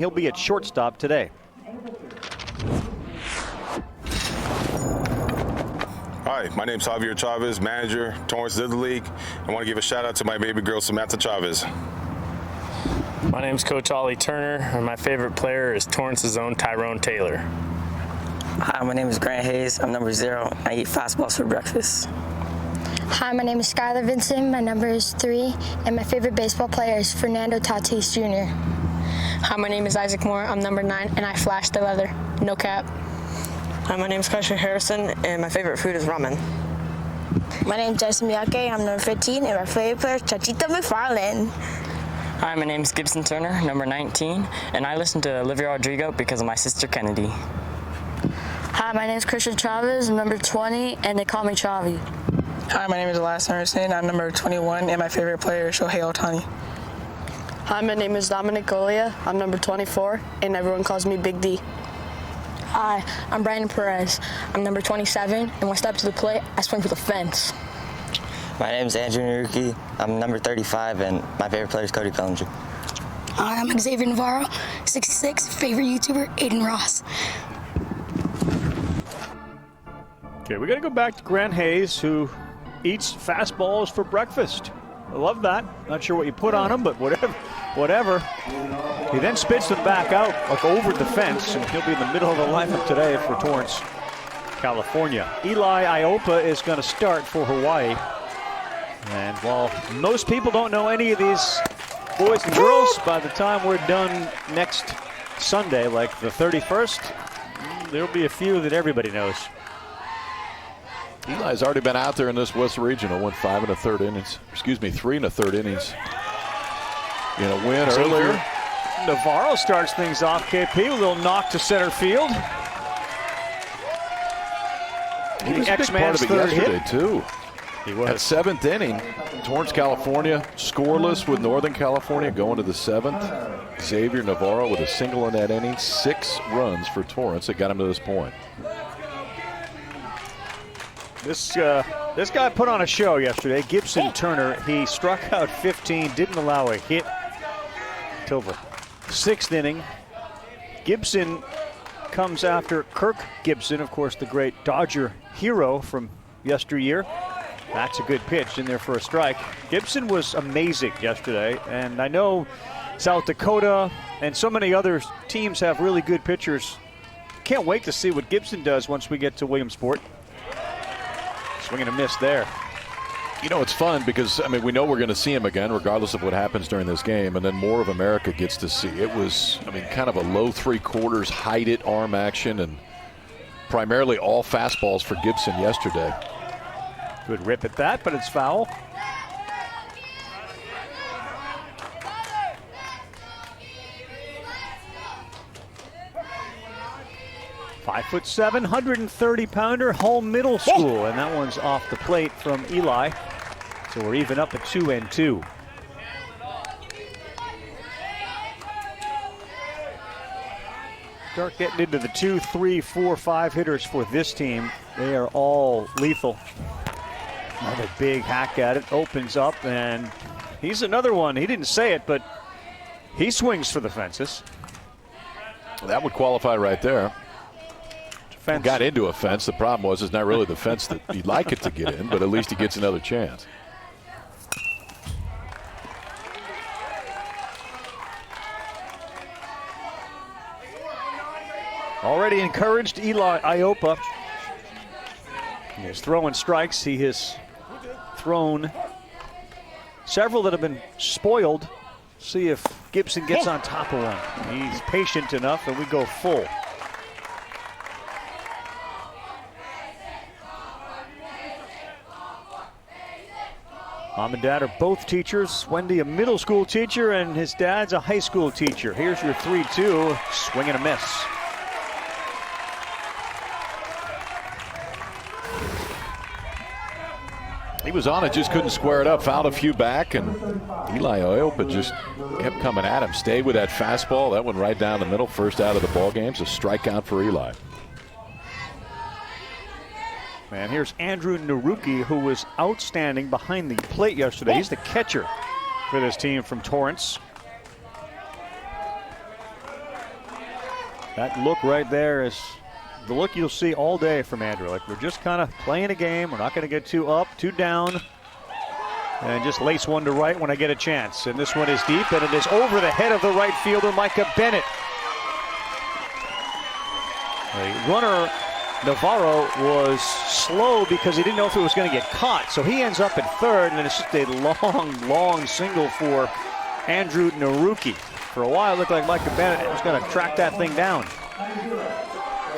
He'll be at shortstop today. Hi, my name's Javier Chavez, manager, Torrance Little League. I want to give a shout out to my baby girl, Samantha Chavez. My name's Coach Ollie Turner, and my favorite player is Torrance's own Tyrone Taylor. Hi, my name is Grant Hayes. I'm number 0. I eat fastballs for breakfast. Hi, my name is Skylar Vincent. My number is 3, and my favorite baseball player is Fernando Tatis Jr. Hi, my name is Isaac Moore. I'm number 9, and I flash the leather. No cap. Hi, my name is Kasher Harrison, and my favorite food is ramen. My name is Jason Miyake. I'm number 15, and my favorite player is Chachita McFarland. Hi, my name is Gibson Turner, number 19, and I listen to Olivia Rodrigo because of my sister Kennedy. Hi, my name is Christian Chavez, I'm number 20, and they call me Chavi. Hi, my name is Elias Emerson. I'm number 21, and my favorite player is Shohei Ohtani. Hi, my name is Dominic Golia. I'm number 24, and everyone calls me Big D. Hi, I'm Brandon Perez. I'm number 27, and when I step to the plate, I swing for the fence. My name is Andrew Naruki. I'm number 35, and my favorite player is Cody Bellinger. Hi, I'm Xavier Navarro, 66, favorite YouTuber, Aiden Ross. Okay, we got to go back to Grant Hayes, who eats fastballs for breakfast. I love that. Not sure what you put on him, but whatever. He then spits them back out, like over the fence, and he'll be in the middle of the lineup today for Torrance, California. Eli Iopa is going to start for Hawaii. And while most people don't know any of these boys and girls, by the time we're done next Sunday, like the 31st, there'll be a few that everybody knows. Eli's already been out there in this West Regional, went 5 1/3 innings. Excuse me, 3 1/3 innings. In a win earlier. Navarro starts things off. KP, a little knock to center field. He was a big part of it yesterday, too. He was. At 7th inning, Torrance, California, scoreless with Northern California going to the 7th. Xavier Navarro with a single in that inning, 6 runs for Torrance that got him to this point. This guy put on a show yesterday. Gibson Turner, he struck out 15, didn't allow a hit till the 6th inning. Gibson comes after Kirk Gibson, of course, the great Dodger hero from yesteryear. That's a good pitch in there for a strike. Gibson was amazing yesterday, and I know South Dakota and so many other teams have really good pitchers. Can't wait to see what Gibson does once we get to Williamsport. Swing and a miss there. You know, it's fun because, I mean, we know we're going to see him again regardless of what happens during this game, and then more of America gets to see. It was, I mean, kind of a low 3/4, hide it, arm action, and primarily all fastballs for Gibson yesterday. Good rip at that, but it's foul. Five 5'7", 130-pounder, Hull Middle School, and that one's off the plate from Eli. So we're even up at 2-2. Start getting into the 2, 3, 4, 5 hitters for this team. They are all lethal. Another big hack at it, opens up, and he's another one. He didn't say it, but he swings for the fences. That would qualify right there. Fence. Got into a fence. The problem was it's not really the fence that you'd like it to get in, but at least he gets another chance. Already encouraged Eli Iopa. He's throwing strikes. He has thrown several that have been spoiled. See if Gibson gets on top of one. He's patient enough, and we go full. Mom and Dad are both teachers. Wendy, a middle school teacher, and his dad's a high school teacher. Here's your 3-2. Swing and a miss. He was on it, just couldn't square it up. Fouled a few back, and Eli Iopa just kept coming at him. Stayed with that fastball. That one right down the middle. First out of the ball game. So strikeout for Eli. And here's Andrew Naruki, who was outstanding behind the plate yesterday. He's the catcher for this team from Torrance. That look right there is the look you'll see all day from Andrew. Like, we're just kind of playing a game. We're not going to get too up, too down. And just lace one to right when I get a chance. And this one is deep, and it is over the head of the right fielder, Micah Bennett. The runner, Navarro, was slow because he didn't know if it was going to get caught. So he ends up at third, and it's just a long single for Andrew Naruki. For a while, it looked like Micah Bennett was going to track that thing down.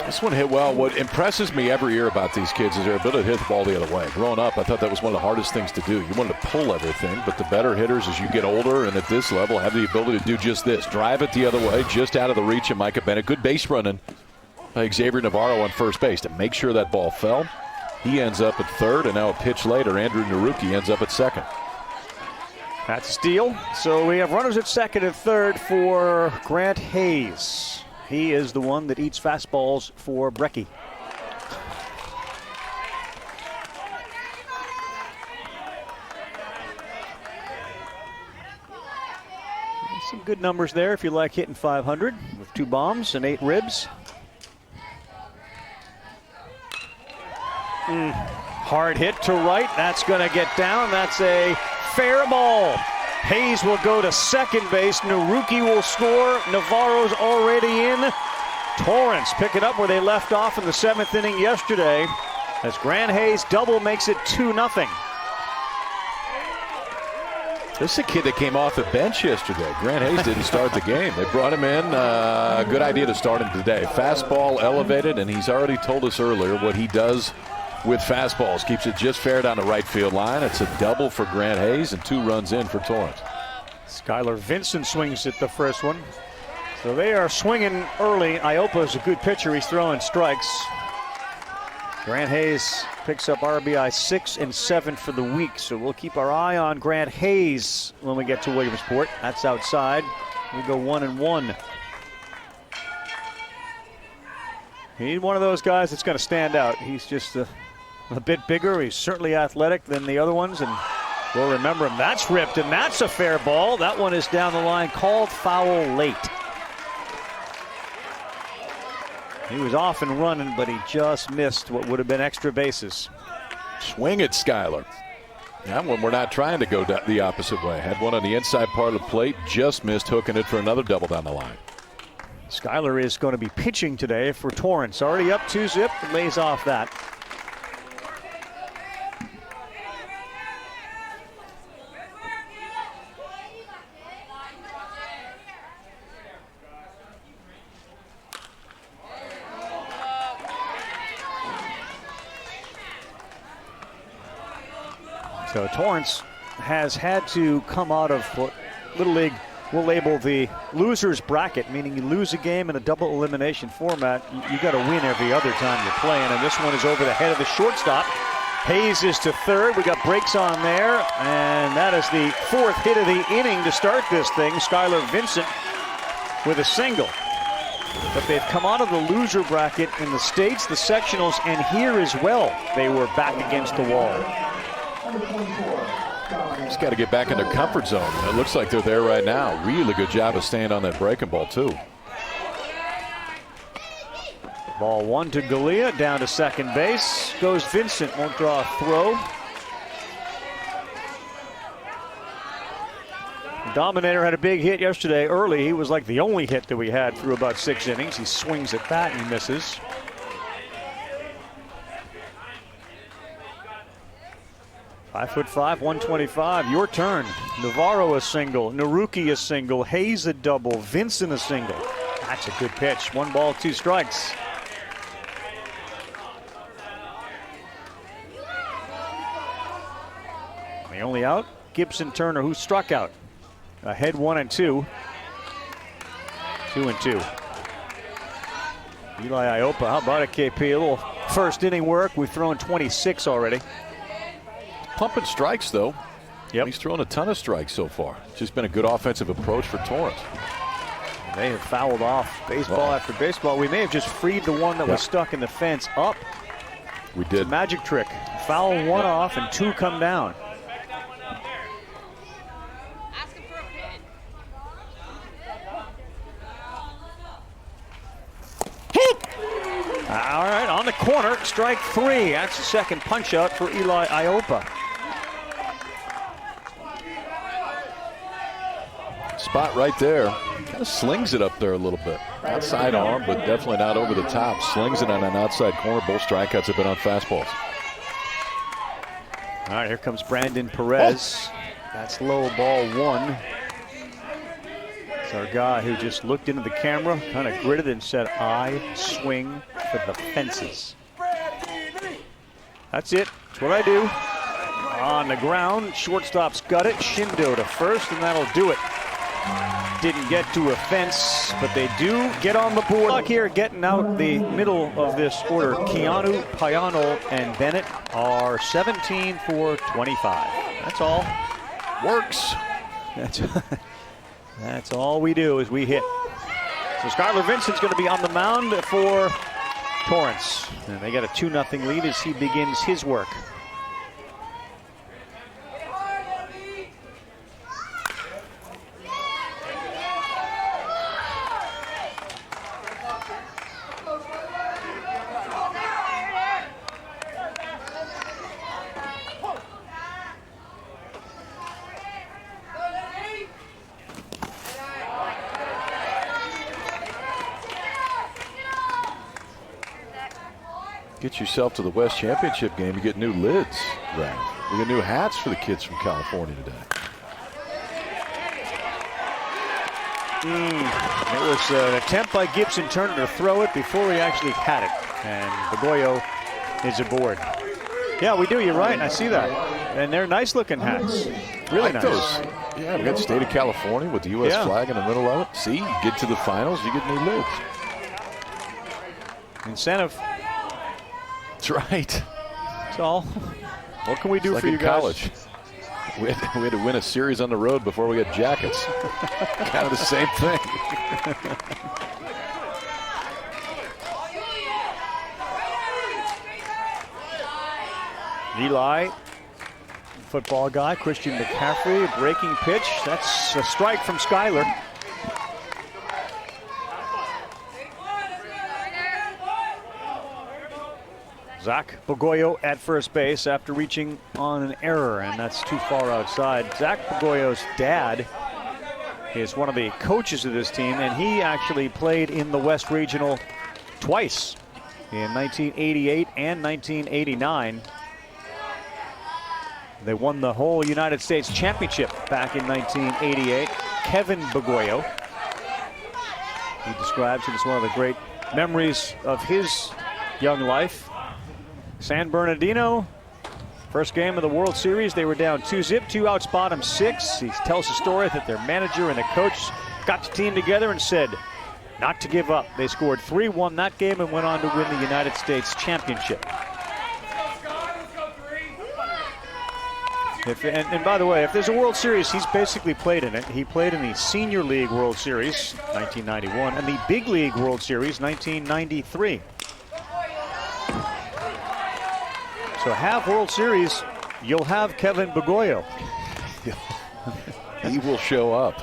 This one hit well. What impresses me every year about these kids is their ability to hit the ball the other way. Growing up, I thought that was one of the hardest things to do. You wanted to pull everything, but the better hitters as you get older and at this level have the ability to do just this. Drive it the other way, just out of the reach of Micah Bennett. Good base running by Xavier Navarro on first base to make sure that ball fell. He ends up at third, and now a pitch later, Andrew Naruki ends up at second. That's a steal. So we have runners at second and third for Grant Hayes. He is the one that eats fastballs for Brecky. Some good numbers there if you like hitting 500 with 2 bombs and 8 ribs. Hard hit to right. That's going to get down. That's a fair ball. Hayes will go to second base. Naruki will score. Navarro's already in. Torrance picking up where they left off in the 7th inning yesterday as Grant Hayes double makes it 2-0. This is a kid that came off the bench yesterday. Grant Hayes didn't start the game. They brought him in. Good idea to start him today. Fastball elevated, and he's already told us earlier what he does with fastballs. Keeps it just fair down the right field line. It's a double for Grant Hayes and 2 runs in for Torrance. Skylar Vincent swings at the first one. So they are swinging early. Iopa is a good pitcher. He's throwing strikes. Grant Hayes picks up RBI 6 and 7 for the week. So we'll keep our eye on Grant Hayes when we get to Williamsport. That's outside. We go 1-1. He's one of those guys that's going to stand out. He's just a bit bigger. He's certainly athletic than the other ones, and we'll remember him. That's ripped, and that's a fair ball. That one is down the line, called foul late. He was off and running, but he just missed what would have been extra bases. Swing at Skylar. That one we're not trying to go the opposite way. Had one on the inside part of the plate, just missed hooking it for another double down the line. Skylar is going to be pitching today for Torrance. Already up 2-0, and lays off that. So Torrance has had to come out of what Little League will label the loser's bracket, meaning you lose a game in a double elimination format, you got to win every other time you're playing, and this one is over the head of the shortstop. Hayes is to third. We got breaks on there, and that is the 4th hit of the inning to start this thing. Skylar Vincent with a single. But they've come out of the loser bracket in the States, the sectionals, and here as well. They were back against the wall. Just got to get back in their comfort zone. It looks like they're there right now. Really good job of staying on that breaking ball, too. Ball 1 to Galea, down to second base. Goes Vincent, won't draw a throw. Dominator had a big hit yesterday early. He was like the only hit that we had through about 6 innings. He swings at that and he misses. Five foot 5, 125. Your turn. Navarro a single. Naruki a single. Hayes a double. Vincent a single. That's a good pitch. 1 ball, 2 strikes. The only out, Gibson Turner, who struck out. Ahead 1-2. 2-2. Eli Iopa, how about it, KP? A little first inning work. We've thrown 26 already. Pumping strikes, though. Yep. He's thrown a ton of strikes so far. It's just been a good offensive approach for Torrance. They have fouled off baseball after baseball. We may have just freed the one that was stuck in the fence up. We did. It's a magic trick. Foul 1 off and 2 come down. All right, on the corner, strike 3. That's the second punch out for Eli Iopa. Spot right there. Kind of slings it up there a little bit. Outside arm, but definitely not over the top. Slings it on an outside corner. Both strikeouts have been on fastballs. All right, here comes Brandon Perez. That's low, ball 1. It's our guy who just looked into the camera, kind of gritted and said, I swing for the fences. That's it. That's what I do. On the ground, shortstop's got it. Shindo to first, and that'll do it. Didn't get to a fence, but they do get on the board. Look here, getting out the middle of this order. Keanu, Payano, and Bennett are 17 for 25. That's all. Works. That's all we do is we hit. So Skylar Vincent's going to be on the mound for Torrance. And they got a 2-0 lead as he begins his work. Get yourself to the West Championship game, you get new lids, right? We get new hats for the kids from California today. It was an attempt by Gibson Turner to throw it before he actually had it. And Bagoyo is aboard. Yeah, we do. You're right. I see that. And they're nice looking hats. Really nice. Those. Yeah, we got the state of California with the U.S. flag in the middle of it. See, you get to the finals, you get new lids. Incentive. That's right. That's all. What can we do for you guys? College. We had to win a series on the road before we got jackets. Kind of the same thing. Eli, football guy, Christian McCaffrey, breaking pitch. That's a strike from Skyler. Zach Bagoyo at first base after reaching on an error, and that's too far outside. Zach Bagoyo's dad is one of the coaches of this team, and he actually played in the West Regional twice in 1988 and 1989. They won the whole United States Championship back in 1988. Kevin Bagoyo, he describes it as one of the great memories of his young life. San Bernardino, first game of the World Series, they were down 2-zip, 2 outs, bottom 6. He tells the story that their manager and the coach got the team together and said not to give up. They scored 3, won that game, and went on to win the United States Championship. And by the way, if there's a World Series, he's basically played in it. He played in the Senior League World Series, 1991, and the Big League World Series, 1993. So half World Series, you'll have Kevin Bagoyo. He will show up.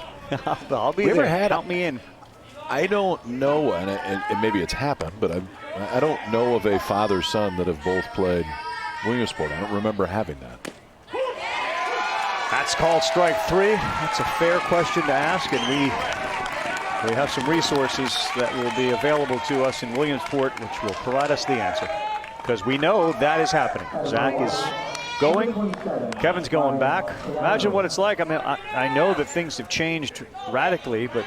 I'll be there. Count me in. I don't know, and maybe it's happened, but I don't know of a father-son that have both played Williamsport. I don't remember having that. That's called strike 3. That's a fair question to ask, and we have some resources that will be available to us in Williamsport, which will provide us the answer. Because we know that is happening. Zach is going. Kevin's going back. Imagine what it's like. I mean, I know that things have changed radically, but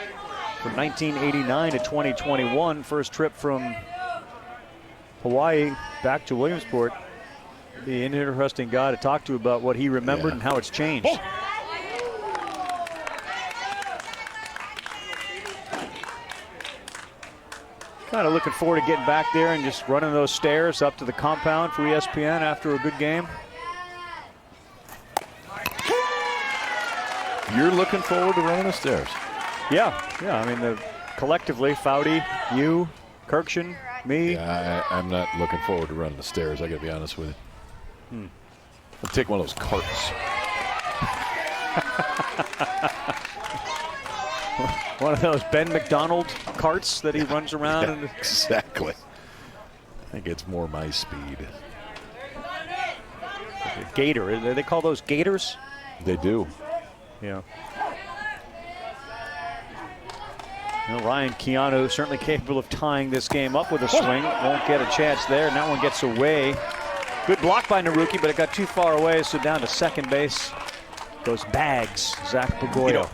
from 1989 to 2021, first trip from Hawaii back to Williamsport, be an interesting guy to talk to about what he remembered and how it's changed. Kind of looking forward to getting back there and just running those stairs up to the compound for ESPN after a good game. You're looking forward to running the stairs? Yeah. I mean, collectively, Foudy, you, Kirkshin, me. Yeah, I'm not looking forward to running the stairs. I got to be honest with you. I'll take one of those carts. One of those Ben McDonald carts that he runs around. Yeah, exactly. think it's more my speed. Gator. They call those gators? They do. Yeah. Well, Ryan Keanu certainly capable of tying this game up with a swing. Won't get a chance there, and that one gets away. Good block by Naruki, but it got too far away, so down to second base goes Bags, Zach Pagoyo. You know,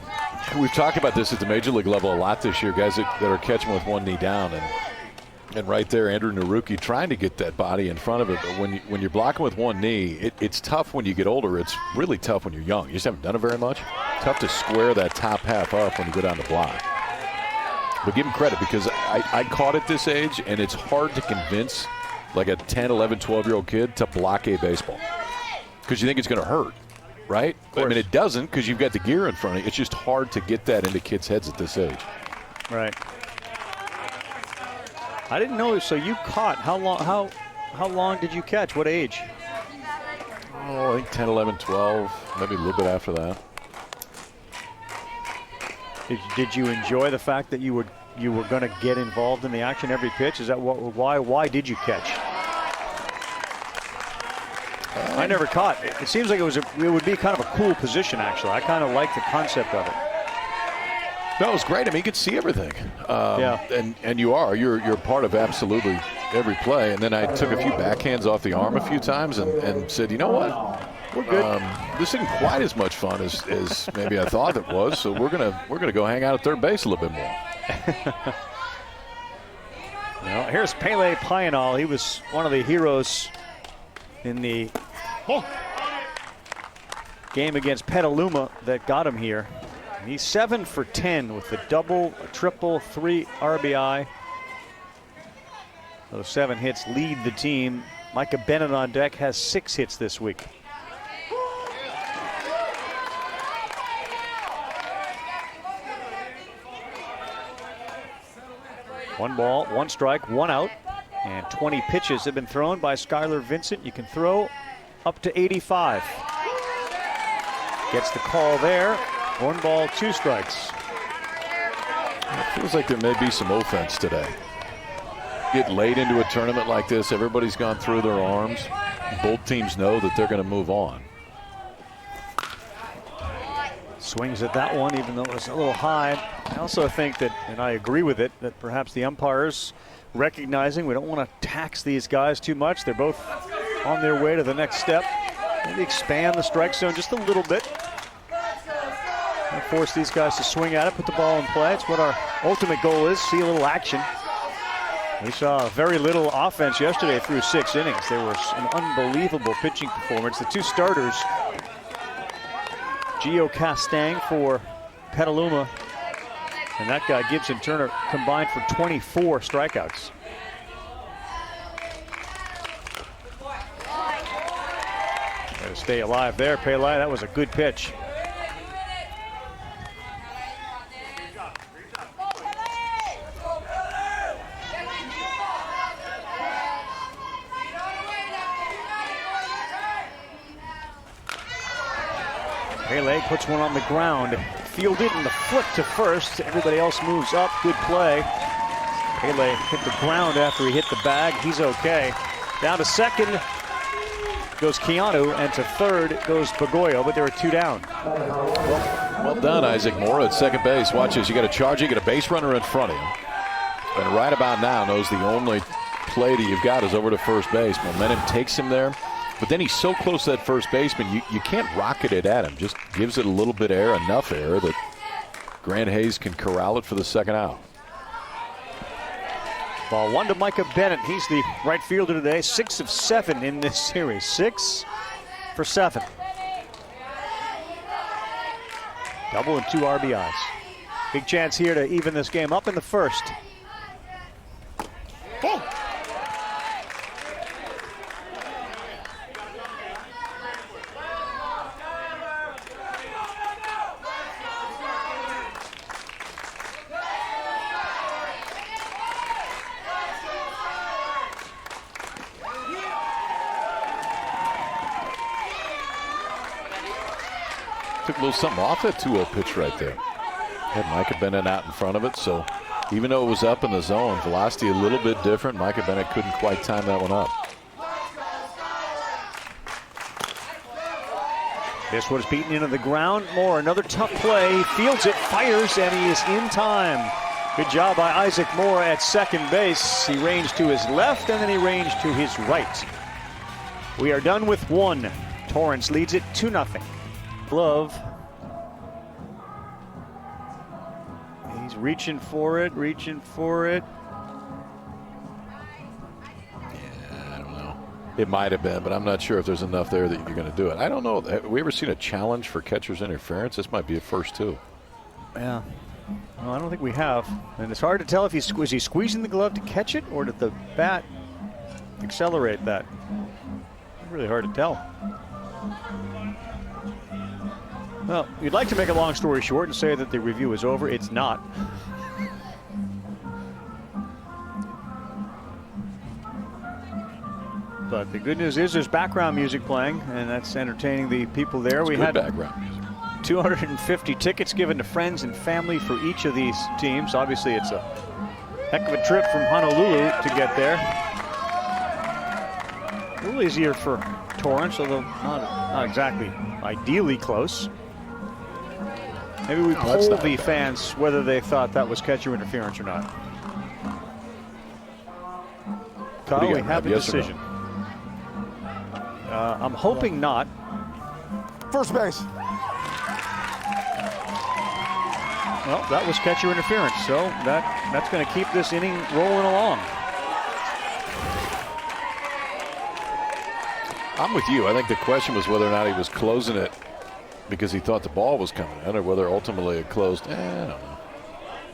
we've talked about this at the major league level a lot this year, guys that are catching with one knee down. And right there, Andrew Naruki trying to get that body in front of it. But when you're blocking with one knee, it's tough when you get older. It's really tough when you're young. You just haven't done it very much. Tough to square that top half up when you go down the block. But give him credit, because I caught at this age, and it's hard to convince like a 10, 11, 12-year-old kid to block a baseball because you think it's going to hurt, right? I mean, it doesn't, because you've got the gear in front of you. It's just hard to get that into kids' heads at this age. Right. I didn't know. So you caught. How long did you catch? What age? Oh, I think 10, 11, 12, maybe a little bit after that. Did you enjoy the fact that you were going to get involved in the action every pitch? Is that why did you catch? I never caught. It seems like it would be kind of a cool position, actually. I kind of like the concept of it. No, it was great. I mean, you could see everything. Yeah. And you're part of absolutely every play. And then I took a few backhands off the arm a few times and said, you know what? We're good. This isn't quite as much fun as maybe I thought it was. So we're gonna go hang out at third base a little bit more. Now, here's Pele Pionol. He was one of the heroes in the game against Petaluma that got him here. He's 7 for 10 with a double, a triple, 3 RBI. Those 7 hits lead the team. Micah Bennett on deck has 6 hits this week. One ball, 1 strike, 1 out, and 20 pitches have been thrown by Skylar Vincent. You can throw up to 85. Gets the call there. 1 ball, 2 strikes. It feels like there may be some offense today. Get late into a tournament like this, everybody's gone through their arms. Both teams know that they're going to move on. Swings at that one, even though it was a little high. I also think that, and I agree with it, that perhaps the umpires recognizing we don't want to tax these guys too much. They're both on their way to the next step. Maybe expand the strike zone just a little bit. And force these guys to swing at it, put the ball in play. It's what our ultimate goal is, see a little action. We saw very little offense yesterday through 6 innings. There was an unbelievable pitching performance. The 2 starters, Gio Castang for Petaluma, and that guy Gibson Turner combined for 24 strikeouts. Gotta stay alive there, Pele. That was a good pitch. Pele puts one on the ground, fielded in the foot to first. Everybody else moves up. Good play. Pele hit the ground after he hit the bag. He's okay. Down to second goes Keanu, and to third goes Pagoyo, but there are 2 down. Well done, Isaac Moore at second base. Watch this. You got a charge, you got a base runner in front of him. And right about now knows the only play that you've got is over to first base. Momentum takes him there. But then he's so close to that first baseman, you can't rocket it at him. Just gives it a little bit of air, enough air that Grant Hayes can corral it for the second out. Ball 1 to Micah Bennett. He's the right fielder today. 6 of 7 in this series. 6 for 7. Double and 2 RBIs. Big chance here to even this game up in the first. Okay. Took a little something off that 2-0 pitch right there. Had Micah Bennett out in front of it, so Even though it was up in the zone, velocity a little bit different. Micah Bennett couldn't quite time that one up. This one's beaten into the ground. Moore, another tough play. He fields it, fires, and he is in time. Good job by Isaac Moore at second base. He ranged to his left, and then he ranged to his right. We are done with one. Torrance leads it 2-0. Glove. He's reaching for it, reaching for it. Yeah, I don't know. It might have been, but I'm not sure if there's enough there that you're going to do it. I don't know. Have we ever seen a challenge for catcher's interference? This might be a first, too. Yeah. Well, I don't think we have. And it's hard to tell if was he squeezing the glove to catch it, or did the bat accelerate that? Really hard to tell. Well, you'd like to make a long story short and say that the review is over. It's not. But the good news is there's background music playing, and that's entertaining the people there. That's we good had background music. 250 tickets given to friends and family for each of these teams. Obviously, it's a heck of a trip from Honolulu to get there. A little easier for Torrance, although not exactly ideally close. Maybe we polled the fans whether they thought that was catcher interference or not. Kyle, we have a decision. I'm hoping not. First base. Well, that was catcher interference, so that's going to keep this inning rolling along. I'm with you. I think the question was whether or not he was closing it because he thought the ball was coming in, or whether ultimately it closed. I don't know.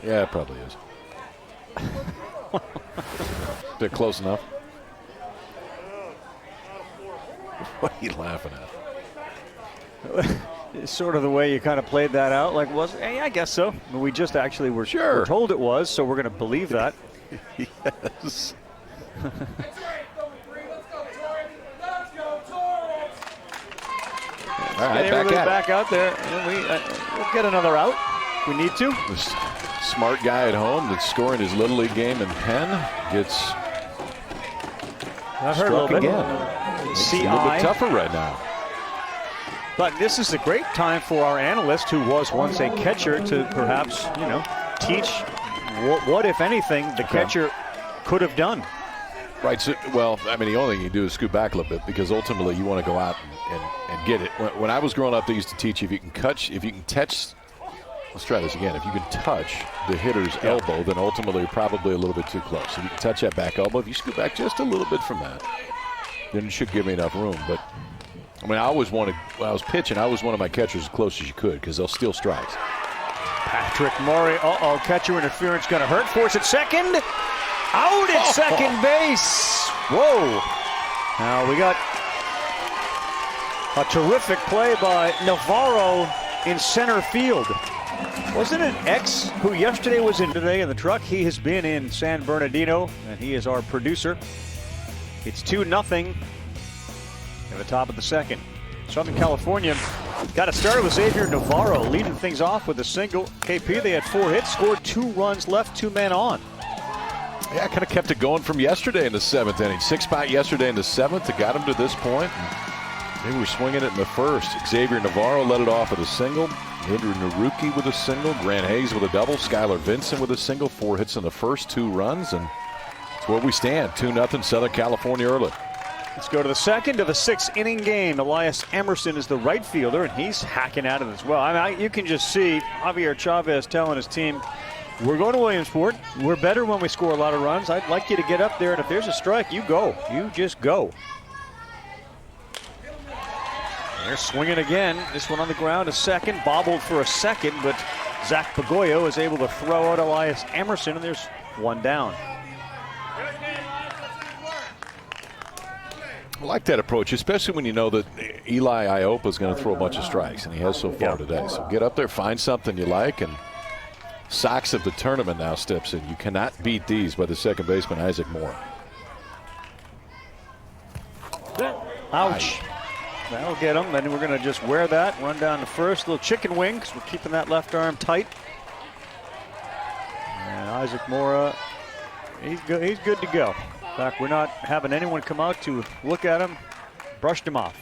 Yeah, it probably is. Is it close enough? What are you laughing at? It's sort of the way you kind of played that out. Like, hey, I guess so. We just actually were told it was, so we're going to believe that. Yes. All right, back out there. We'll get another out. We need to. This smart guy at home that's scoring his Little League game in Penn gets struck again. It's a little bit tougher right now. But this is a great time for our analyst, who was once a catcher, to perhaps, teach what if anything, the catcher could have done. Right. So, well, I mean, the only thing you can do is scoot back a little bit, because ultimately you want to go out and get it. When I was growing up, they used to teach if you can touch. Let's try this again. If you can touch the hitter's elbow, then ultimately you're probably a little bit too close. If you can touch that back elbow, if you scoot back just a little bit from that, then it should give me enough room. But I mean, I always wanted, when I was pitching, I always wanted my catchers as close as you could, because they'll steal strikes. Patrick Murray, catcher interference going to hurt. Force at second. Out at second base. Whoa. Now we got a terrific play by Navarro in center field. Wasn't it X who yesterday was in today in the truck? He has been in San Bernardino, and he is our producer. It's 2-0 at the top of the second. Southern California got a start with Xavier Navarro leading things off with a single. KP, they had 4 hits, scored 2 runs, left 2 men on. Yeah, kind of kept it going from yesterday in the 7th inning. 6-spot yesterday in the 7th. It got him to this point. They were swinging it in the first. Xavier Navarro led it off with a single. Andrew Naruki with a single. Grant Hayes with a double. Skylar Vincent with a single. 4 hits in the first, 2 runs. And it's where we stand. 2-0 Southern California early. Let's go to the second of the 6th inning game. Elias Emerson is the right fielder, and he's hacking at it as well. I mean, you can just see Javier Chavez telling his team, we're going to Williamsport. We're better when we score a lot of runs. I'd like you to get up there, and if there's a strike, you go. You just go. They're swinging again. This one on the ground, a second. Bobbled for a second, but Zach Pagoyo is able to throw out Elias Emerson, and there's 1 down. I like that approach, especially when you know that Eli Iopa is going to throw a bunch of strikes, and he has so far today. So get up there, find something you like, and Sox of the tournament now steps in. You cannot beat these by the second baseman, Isaac Moore. Ouch. That'll get him. Then we're going to just wear that, run down to first. A little chicken wing, because we're keeping that left arm tight. And Isaac Mora, he's good to go. In fact, we're not having anyone come out to look at him. Brushed him off.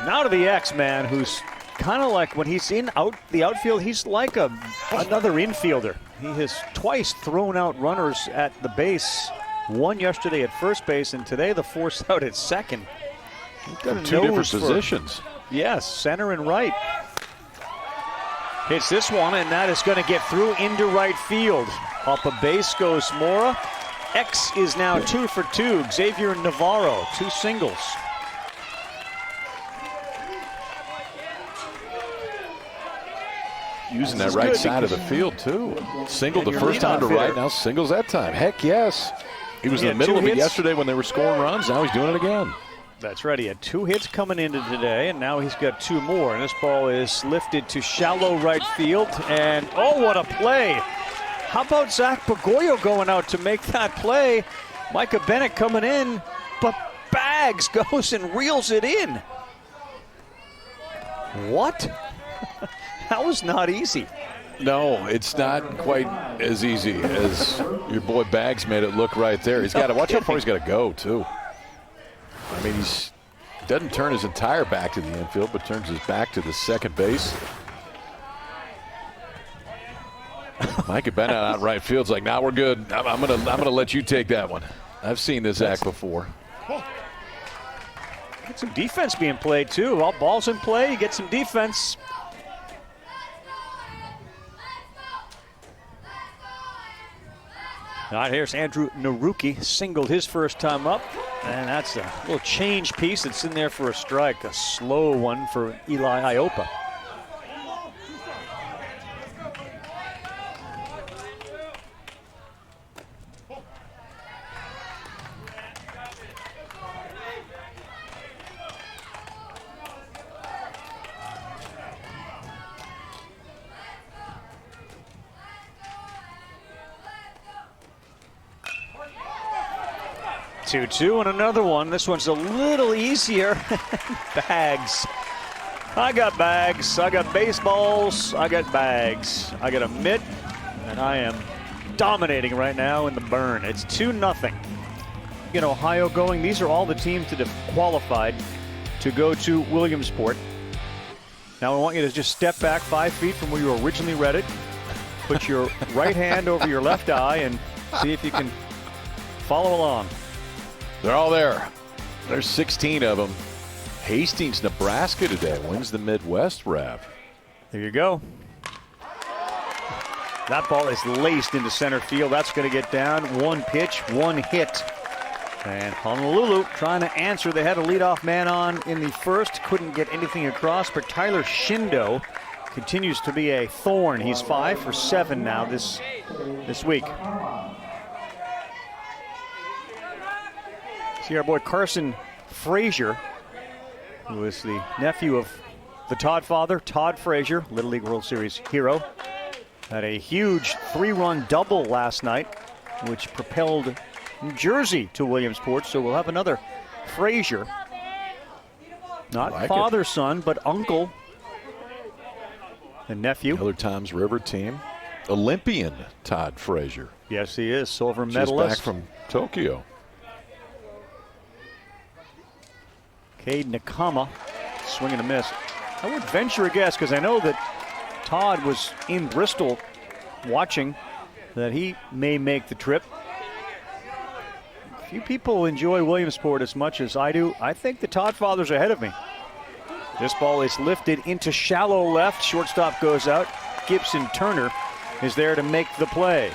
Now to the X-Man, who's kind of like, when he's in the outfield, he's like another infielder. He has twice thrown out runners at the base. One yesterday at first base, and today the force out at second. He's got a two nose different positions. Yes, center and right. Hits this one, and that is going to get through into right field. Up a base goes Mora. X is now 2 for 2. Xavier Navarro, 2 singles. Using that right side of the field, too. Singled the first time to right, now singles that time. Heck yes. He was in the middle of it yesterday when they were scoring runs. Now he's doing it again. That's right. He had 2 hits coming into today, and now he's got 2 more. And this ball is lifted to shallow right field. And, oh, what a play. How about Zach Pagoyo going out to make that play? Micah Bennett coming in, but Bags goes and reels it in. What? That was not easy. No, it's not quite as easy as your boy Bags made it look right there. He's got to watch how far he's got to go, too. I mean, doesn't turn his entire back to the infield, but turns his back to the second base. Micah Bennett out in right field's like, nah, we're good. I'm gonna let you take that one. I've seen this act before. Get some defense being played, too. All balls in play, you get some defense. All right, here's Andrew Naruki, singled his first time up, and that's a little change piece that's in there for a strike, a slow one for Eli Iopa. Two and another one. This one's a little easier. Bags. I got bags. I got baseballs. I got bags. I got a mitt, and I am dominating right now in the burn. It's 2-0. Get Ohio going. These are all the teams that have qualified to go to Williamsport. Now I want you to just step back 5 feet from where you originally read it. Put your right hand over your left eye and see if you can follow along. They're all there. There's 16 of them. Hastings, Nebraska today wins the Midwest Wrap. There you go. That ball is laced into center field. That's going to get down. 1 pitch, 1 hit. And Honolulu trying to answer. They had a leadoff man on in the first. Couldn't get anything across, but Tyler Shindo continues to be a thorn. He's 5 for 7 now this week. See our boy Carson Frazier, who is the nephew of the Todd father, Todd Frazier, Little League World Series hero. Had a huge 3-run double last night, which propelled New Jersey to Williamsport. So we'll have another Frazier. Not father, son, but uncle and nephew. Another Toms River team. Olympian Todd Frazier. Yes, he is. Silver medalist. Just back from Tokyo. Cade Nakama, swing and a miss. I would venture a guess, because I know that Todd was in Bristol watching, that he may make the trip. Few people enjoy Williamsport as much as I do. I think the Todd father's ahead of me. This ball is lifted into shallow left. Shortstop goes out. Gibson Turner is there to make the play.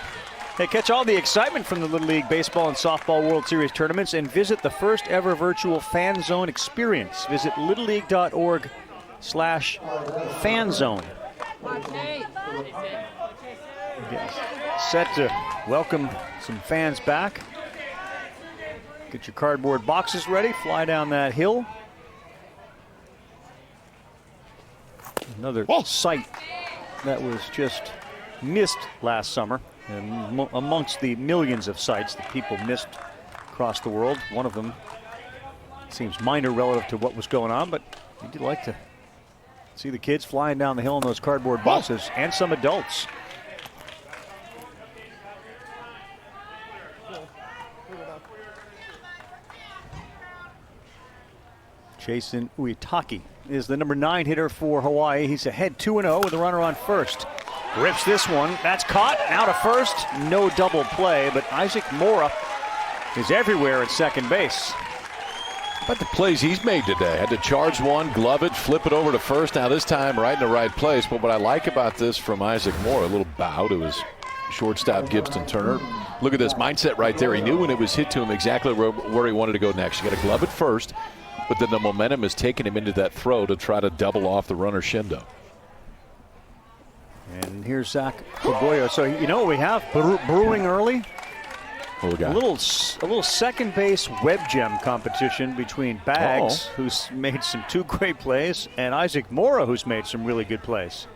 Hey, catch all the excitement from the Little League Baseball and Softball World Series tournaments and visit the first ever virtual Fan Zone experience. Visit littleleague.org/fanzone. Set to welcome some fans back. Get your cardboard boxes ready, fly down that hill. Another site that was just missed last summer. And amongst the millions of sites that people missed across the world, one of them seems minor relative to what was going on, but we do like to See the kids flying down the hill in those cardboard boxes, and some adults. Jason Uitaki is the number 9 hitter for Hawaii. He's ahead 2-0 with a runner on first. Rips this one. That's caught. Out of first. No double play, but Isaac Mora is everywhere at second base. But the plays he's made today. Had to charge one, glove it, flip it over to first. Now this time right in the right place. But what I like about this from Isaac Moore, a little bow to his shortstop Gibson Turner. Look at this mindset right there. He knew when it was hit to him exactly where he wanted to go next. You got to glove it first, but then the momentum is taking him into that throw to try to double off the runner Shindo. And here's Zach Pagoya. So you know what we have brewing early? A little second base web gem competition between Bags, who's made some 2 great plays, and Isaac Mora, who's made some really good plays.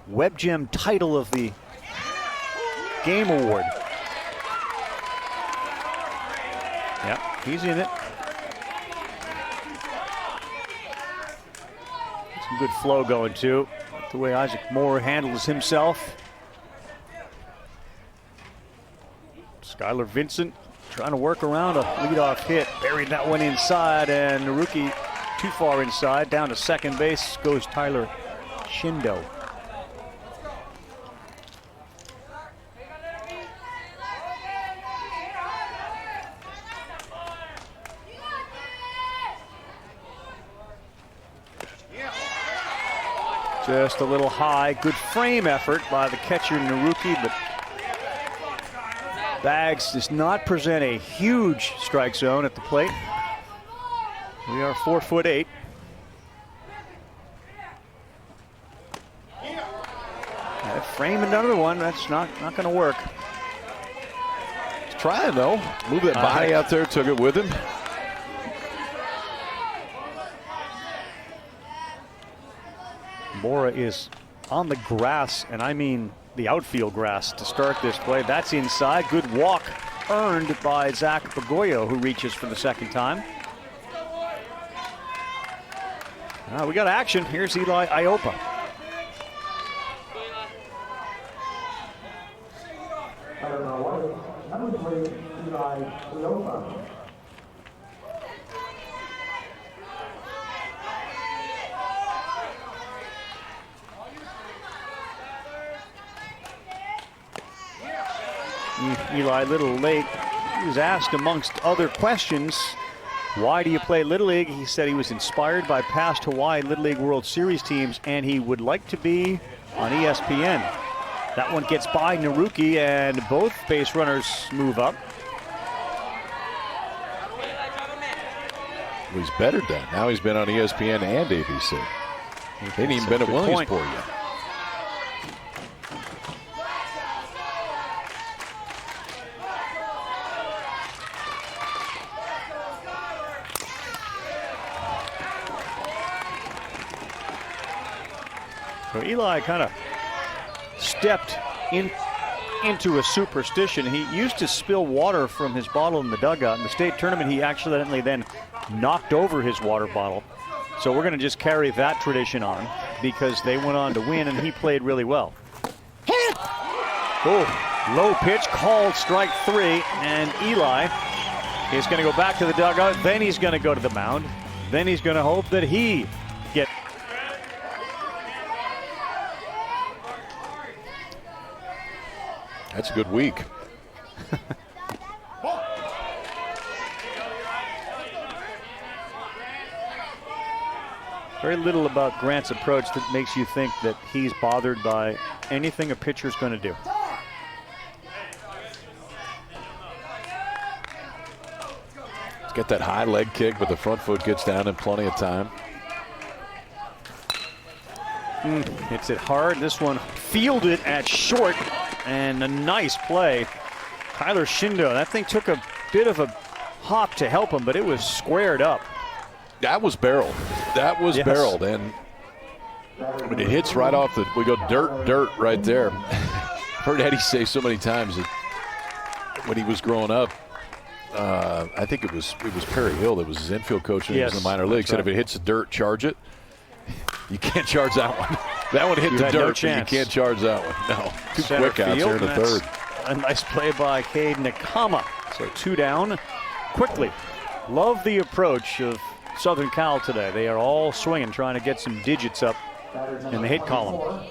Web gem title of the game award. Yep, he's in it. Some good flow going too. The way Isaac Moore handles himself. Skylar Vincent trying to work around a leadoff hit. Buried that one inside, and Naruki too far inside. Down to second base goes Tyler Shindo. Just a little high. Good frame effort by the catcher Naruki, but Bags does not present a huge strike zone at the plate. We are 4'8". Frame another one. That's not going to work. He's trying though. Move that body out there. Took it with him. Mora is on the grass, and I mean the outfield grass, to start this play. That's inside. Good walk earned by Zach Pagoya, who reaches for the second time. We got action. Here's Eli Iopa. Eli, a little late. He was asked, amongst other questions, why do you play Little League? He said he was inspired by past Hawaii Little League World Series teams, and he would like to be on ESPN. That one gets by Naruki, and both base runners move up. Well, he's bettered that. Now he's been on ESPN and ABC. He ain't even been at Williamsport yet. So Eli kind of stepped into a superstition. He used to spill water from his bottle in the dugout. In the state tournament, he accidentally then knocked over his water bottle. So we're going to just carry that tradition on because they went on to win, and he played really well. Oh, low pitch, called strike 3, and Eli is going to go back to the dugout. Then he's going to go to the mound. Then he's going to hope that he gets. That's a good week. Very little about Grant's approach that makes you think that he's bothered by anything a pitcher's going to do. He's got that high leg kick, but the front foot gets down in plenty of time. Hits it hard. This one fielded at short, and a nice play. Tyler Shindo, that thing took a bit of a hop to help him, but it was squared up. That was barreled. That was barreled, and when it hits right off we go dirt right there. Heard Eddie say so many times that when he was growing up, I think it was Perry Hill that was his infield coach when he was in the minor leagues. Said if it hits the dirt, charge it. You can't charge that one. That one hit the dirt, no but you can't charge that one. No, too Center quick out there in the third. A nice play by Cade Nakama. So 2 down quickly. Love the approach of Southern Cal today. They are all swinging, trying to get some digits up in the hit column.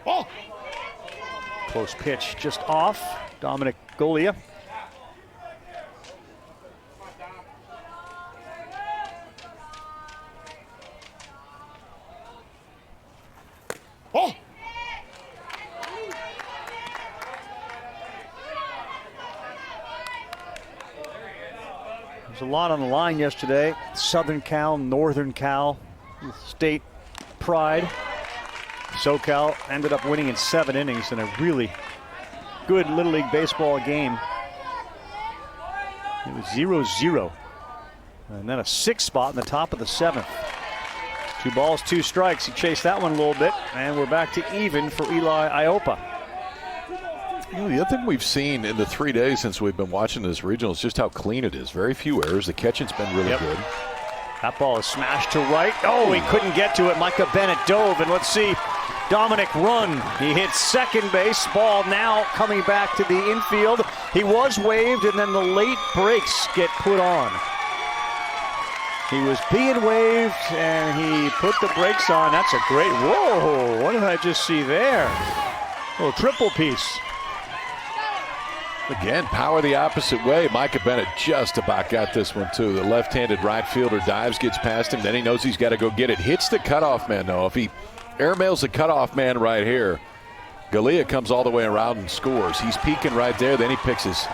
Oh! Close pitch just off. Dominic Golia. Oh! There's a lot on the line yesterday. Southern Cal, Northern Cal, state pride. SoCal ended up winning in 7 innings in a really good Little League baseball game. It was 0-0. And then a 6 spot in the top of the 7th. 2 balls, 2 strikes. He chased that one a little bit, and we're back to even for Eli Iopa. You know, the other thing we've seen in the 3 days since we've been watching this regional is just how clean it is. Very few errors. The catching's been really good. That ball is smashed to right. Oh, he couldn't get to it. Micah Bennett dove, and let's see Dominic run. He hits second base. Ball now coming back to the infield. He was waved, and then the late brakes get put on. He was being waved, and he put the brakes on. That's a great, whoa, what did I just see there? A little triple piece. Again, power the opposite way. Micah Bennett just about got this one, too. The left-handed right fielder dives, gets past him. Then he knows he's got to go get it. Hits the cutoff man, though. If he airmails the cutoff man right here, Galea comes all the way around and scores. He's peeking right there. Then he puts his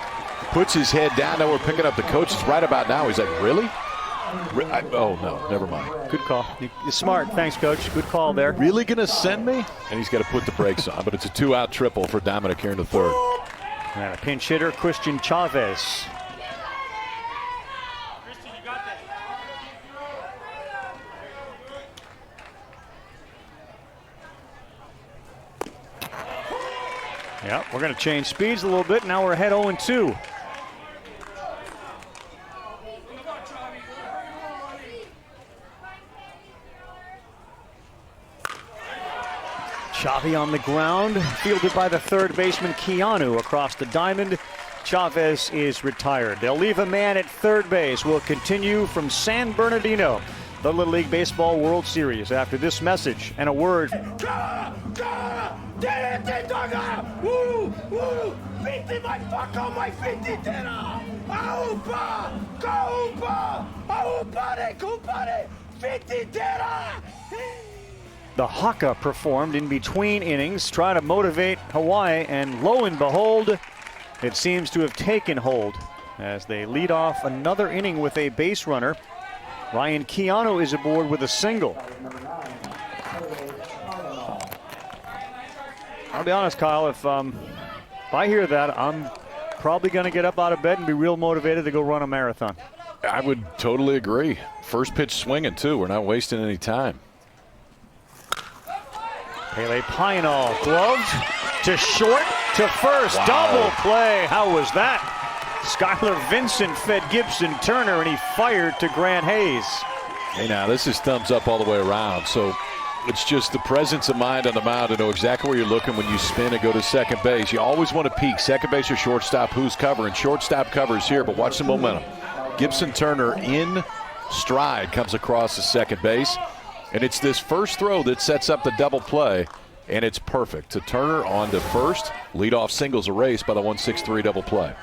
head down. Now we're picking up the coaches right about now. He's like, really? Oh, no, never mind. Good call. You're smart. Thanks, Coach. Good call there. Really going to send me? And he's got to put the brakes on. But it's a 2-out triple for Dominic here in the third. And a pinch hitter, Christian Chavez. Yeah, we're going to change speeds a little bit. Now we're ahead 0-2. Chavi on the ground, fielded by the third baseman Keanu across the diamond. Chavez is retired. They'll leave a man at third base. We'll continue from San Bernardino, the Little League Baseball World Series, after this message and a word. The haka performed in between innings, try to motivate Hawaii, and lo and behold, it seems to have taken hold as they lead off another inning with a base runner. Ryan Keanu is aboard with a single. I'll be honest, Kyle, if I hear that, I'm probably going to get up out of bed and be real motivated to go run a marathon. I would totally agree. First pitch swinging, too. We're not wasting any time. Pele Pionol gloved to short to first. Wow. Double play. How was that? Skylar Vincent fed Gibson Turner, and he fired to Grant Hayes. Hey, now this is thumbs up all the way around. So it's just the presence of mind on the mound to know exactly where you're looking when you spin and go to second base. You always want to peek. Second base or shortstop, who's covering? Shortstop covers here, but watch the momentum. Gibson Turner in stride comes across the second base. And it's this first throw that sets up the double play, and it's perfect. To Turner on to first. Leadoff singles erased by the 1-6-3 double play.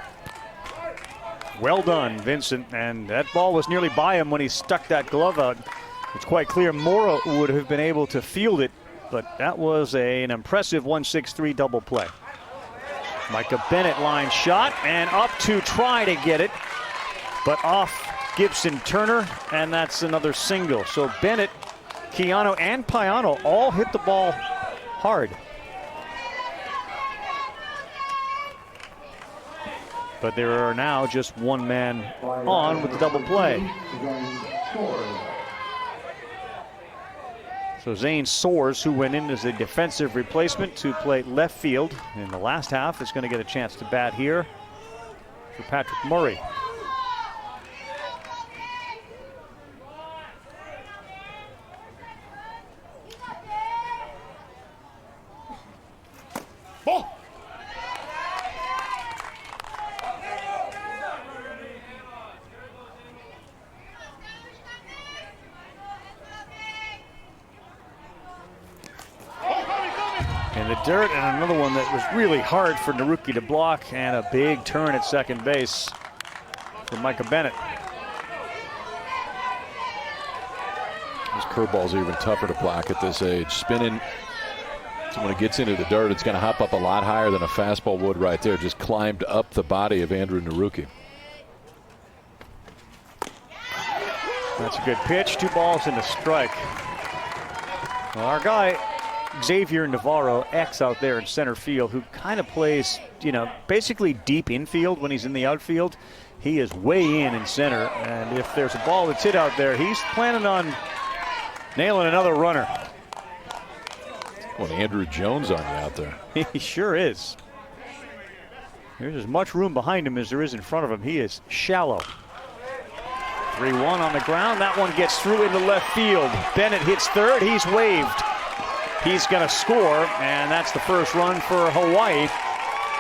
Well done, Vincent. And that ball was nearly by him when he stuck that glove out. It's quite clear Mora would have been able to field it, but that was an impressive 1-6-3 double play. Micah Bennett line shot and up to try to get it, but off Gibson Turner, and that's another single. So Bennett, Keanu, and Payano all hit the ball hard. But there are now just one man on with the double play. So Zane Soares, who went in as a defensive replacement to play left field in the last half, is going to get a chance to bat here for Patrick Murray. Ball. In the dirt, and another one that was really hard for Naruki to block, and a big turn at second base for Micah Bennett. Those curveballs are even tougher to block at this age. Spinning, so when it gets into the dirt, it's going to hop up a lot higher than a fastball would right there. Just climbed up the body of Andrew Naruki. That's a good pitch. 2 balls and a strike. Well, our guy, Xavier Navarro, X out there in center field, who kind of plays, basically deep infield when he's in the outfield. He is way in center, and if there's a ball that's hit out there, he's planning on nailing another runner. Well, Andrew Jones on you out there. He sure is. There's as much room behind him as there is in front of him. He is shallow. 3-1 on the ground. That one gets through into left field. Bennett hits third. He's waved. He's going to score, and that's the first run for Hawaii.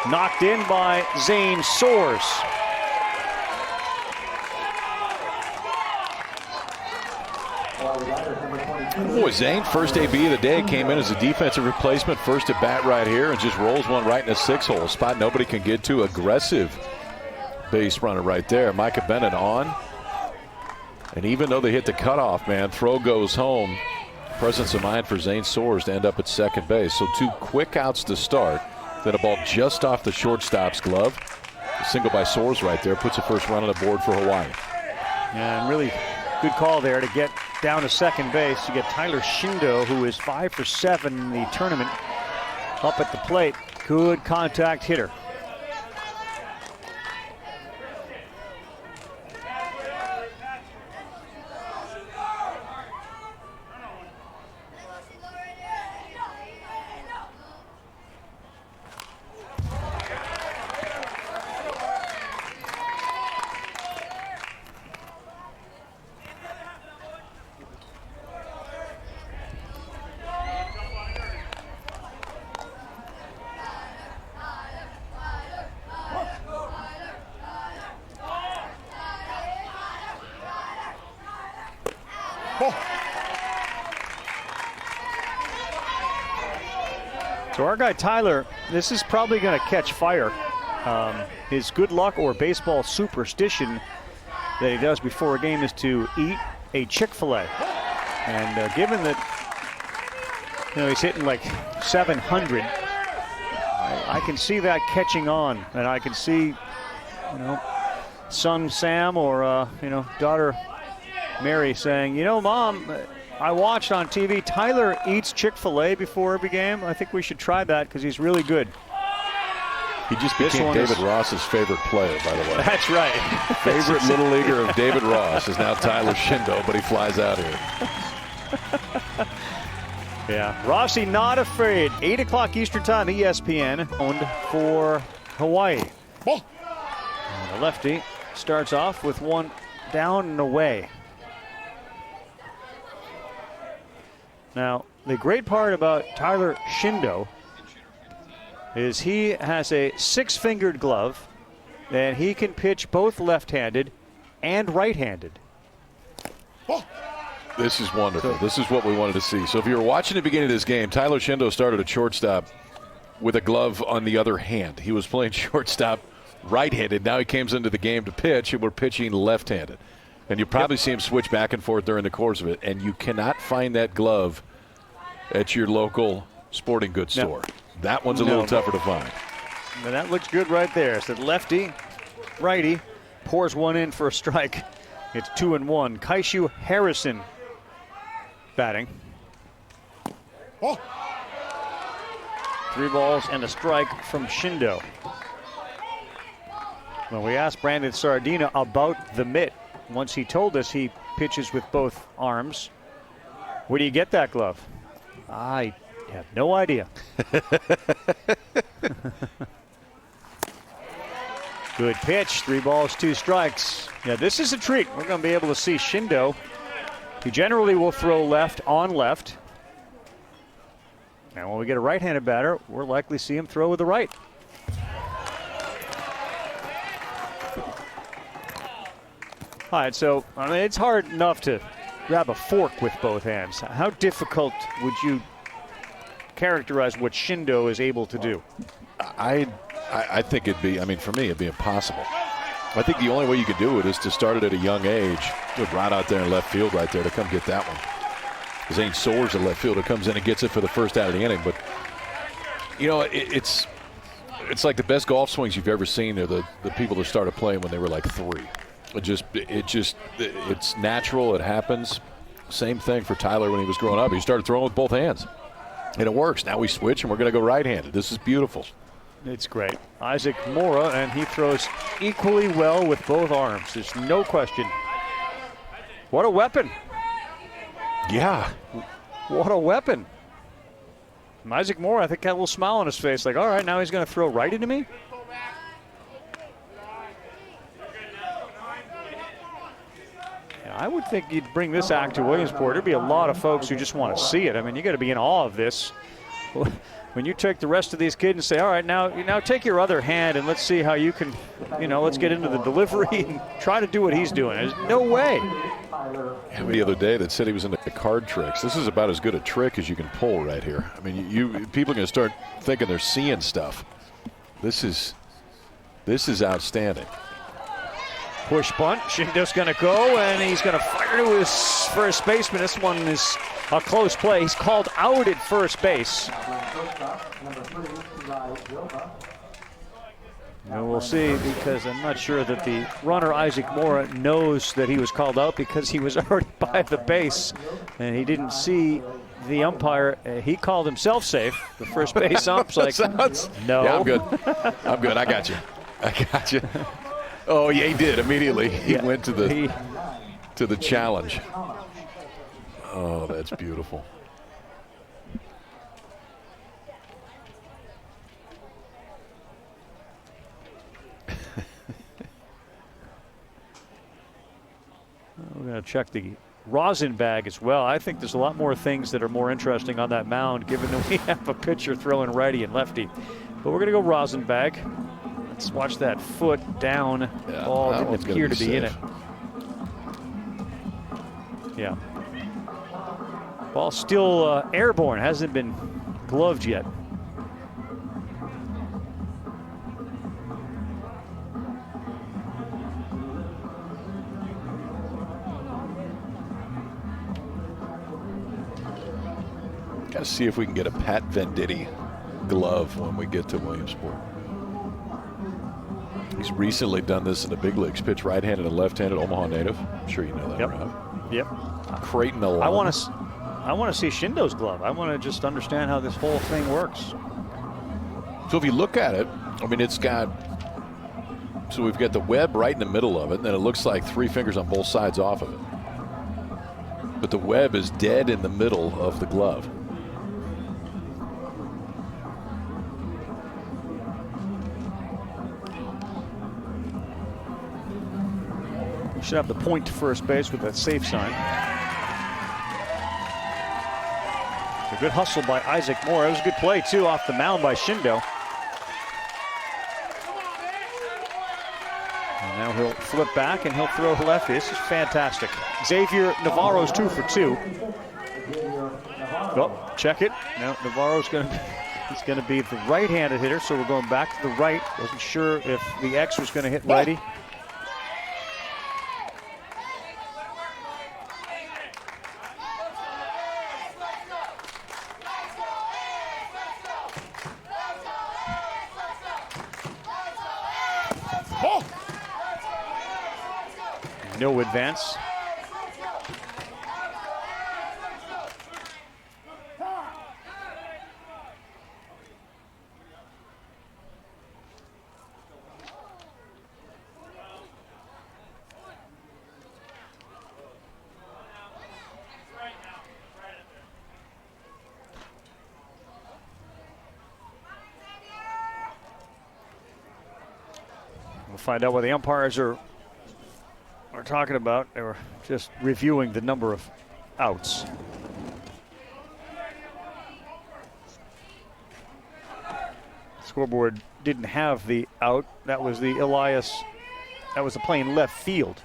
Knocked in by Zane Soares. Boy, Zane, first AB of the day, came in as a defensive replacement, first at bat right here, and just rolls one right in a 6-hole spot nobody can get to. Aggressive base runner right there. Micah Bennett on. And even though they hit the cutoff, man, throw goes home. Presence of mind for Zane Soares to end up at second base. So 2 quick outs to start. Then a ball just off the shortstop's glove. A single by Soares right there puts the first run on the board for Hawaii. And really good call there to get down to second base. You get Tyler Shindo, who is 5 for 7 in the tournament, up at the plate. Good contact hitter. So our guy Tyler, this is probably going to catch fire. His good luck or baseball superstition that he does before a game is to eat a Chick-fil-A. And given that he's hitting like 700, I can see that catching on, and I can see son Sam or daughter Mary saying, Mom, I watched on TV, Tyler eats Chick-fil-A before every game. I think we should try that because he's really good. He just became David Ross's favorite player, by the way. That's right. Favorite little leaguer of David Ross is now Tyler Shindo, but he flies out here. Yeah, Rossi not afraid. 8 o'clock Eastern time, ESPN, owned for Hawaii. And the lefty starts off with one down and away. Now, the great part about Tyler Shindo is he has a 6-fingered glove, and he can pitch both left-handed and right-handed. This is wonderful. This is what we wanted to see. So if you were watching the beginning of this game, Tyler Shindo started at shortstop with a glove on the other hand. He was playing shortstop right-handed. Now he comes into the game to pitch, and we're pitching left-handed. And you probably see him switch back and forth during the course of it. And you cannot find that glove at your local sporting goods store. That one's a little tougher to find. But that looks good right there. So lefty, righty, pours one in for a strike. It's 2-1. Kaishu Harrison batting. 3 balls and a strike from Shindo. When we asked Brandon Sardina about the mitt, once he told us he pitches with both arms. Where do you get that glove? I have no idea. Good pitch. 3 balls, 2 strikes. Yeah, this is a treat. We're going to be able to see Shindo. He generally will throw left on left. And when we get a right-handed batter, we're likely to see him throw with the right. All right, so I mean, it's hard enough to grab a fork with both hands. How difficult would you characterize what Shindo is able to do? I think it'd be, I mean, for me, it'd be impossible. I think the only way you could do it is to start it at a young age. Look right out there in left field right there to come get that one. Zane Soares, the left fielder, comes in and gets it for the first out of the inning. But, you know, it's like the best golf swings you've ever seen are the people that started playing when they were like 3. It's natural. It happens. Same thing for Tyler when he was growing up. He started throwing with both hands. And it works. Now we switch and we're going to go right-handed. This is beautiful. It's great. Isaac Mora, and he throws equally well with both arms. There's no question. What a weapon. Yeah. What a weapon. And Isaac Mora, I think, had a little smile on his face. Like, all right, now he's going to throw right into me? Yeah, I would think you'd bring this act to Williamsport. There'd be a lot of folks who just want to see it. I mean, you got to be in awe of this. When you take the rest of these kids and say, all right, now take your other hand and let's see how you can, let's get into the delivery and try to do what he's doing. There's no way. The other day that said he was into card tricks. This is about as good a trick as you can pull right here. I mean, people are going to start thinking they're seeing stuff. This is outstanding. Push bunt. Shindo's going to go, and he's going to fire to his first baseman. This one is a close play. He's called out at first base. And we'll see, because I'm not sure that the runner, Isaac Mora, knows that he was called out because he was already by the base, and he didn't see the umpire. He called himself safe. The first base ump's like, no. Yeah, I'm good. I'm good. I got you. Oh, yeah, he did immediately. He went to the challenge. Oh, that's beautiful. We're going to check the rosin bag as well. I think there's a lot more things that are more interesting on that mound, given that we have a pitcher throwing righty and lefty. But we're going to go rosin bag. Let's watch that foot down. Ball didn't appear to be in it. Yeah. Ball still airborne, hasn't been gloved yet. Got to see if we can get a Pat Venditti glove when we get to Williamsport. He's recently done this in the big leagues. Pitch right-handed and left-handed, Omaha native. I'm sure you know that, Rob. Yep. Creighton alum. I want to see Shindo's glove. I want to just understand how this whole thing works. So if you look at it, I mean, it's got, so we've got the web right in the middle of it, and then it looks like 3 fingers on both sides off of it. But the web is dead in the middle of the glove. Should have the point to first base with that safe sign. A good hustle by Isaac Moore. It was a good play, too, off the mound by Shindo. And now he'll flip back and he'll throw lefty. This is fantastic. Xavier Navarro's 2 for 2. Oh, check it. Now Navarro's going to be the right-handed hitter, so we're going back to the right. Wasn't sure if the X was going to hit righty. No advance. find out what the umpires are talking about. They were just reviewing the number of outs. Scoreboard didn't have the out. That was the Elias. That was the play in left field.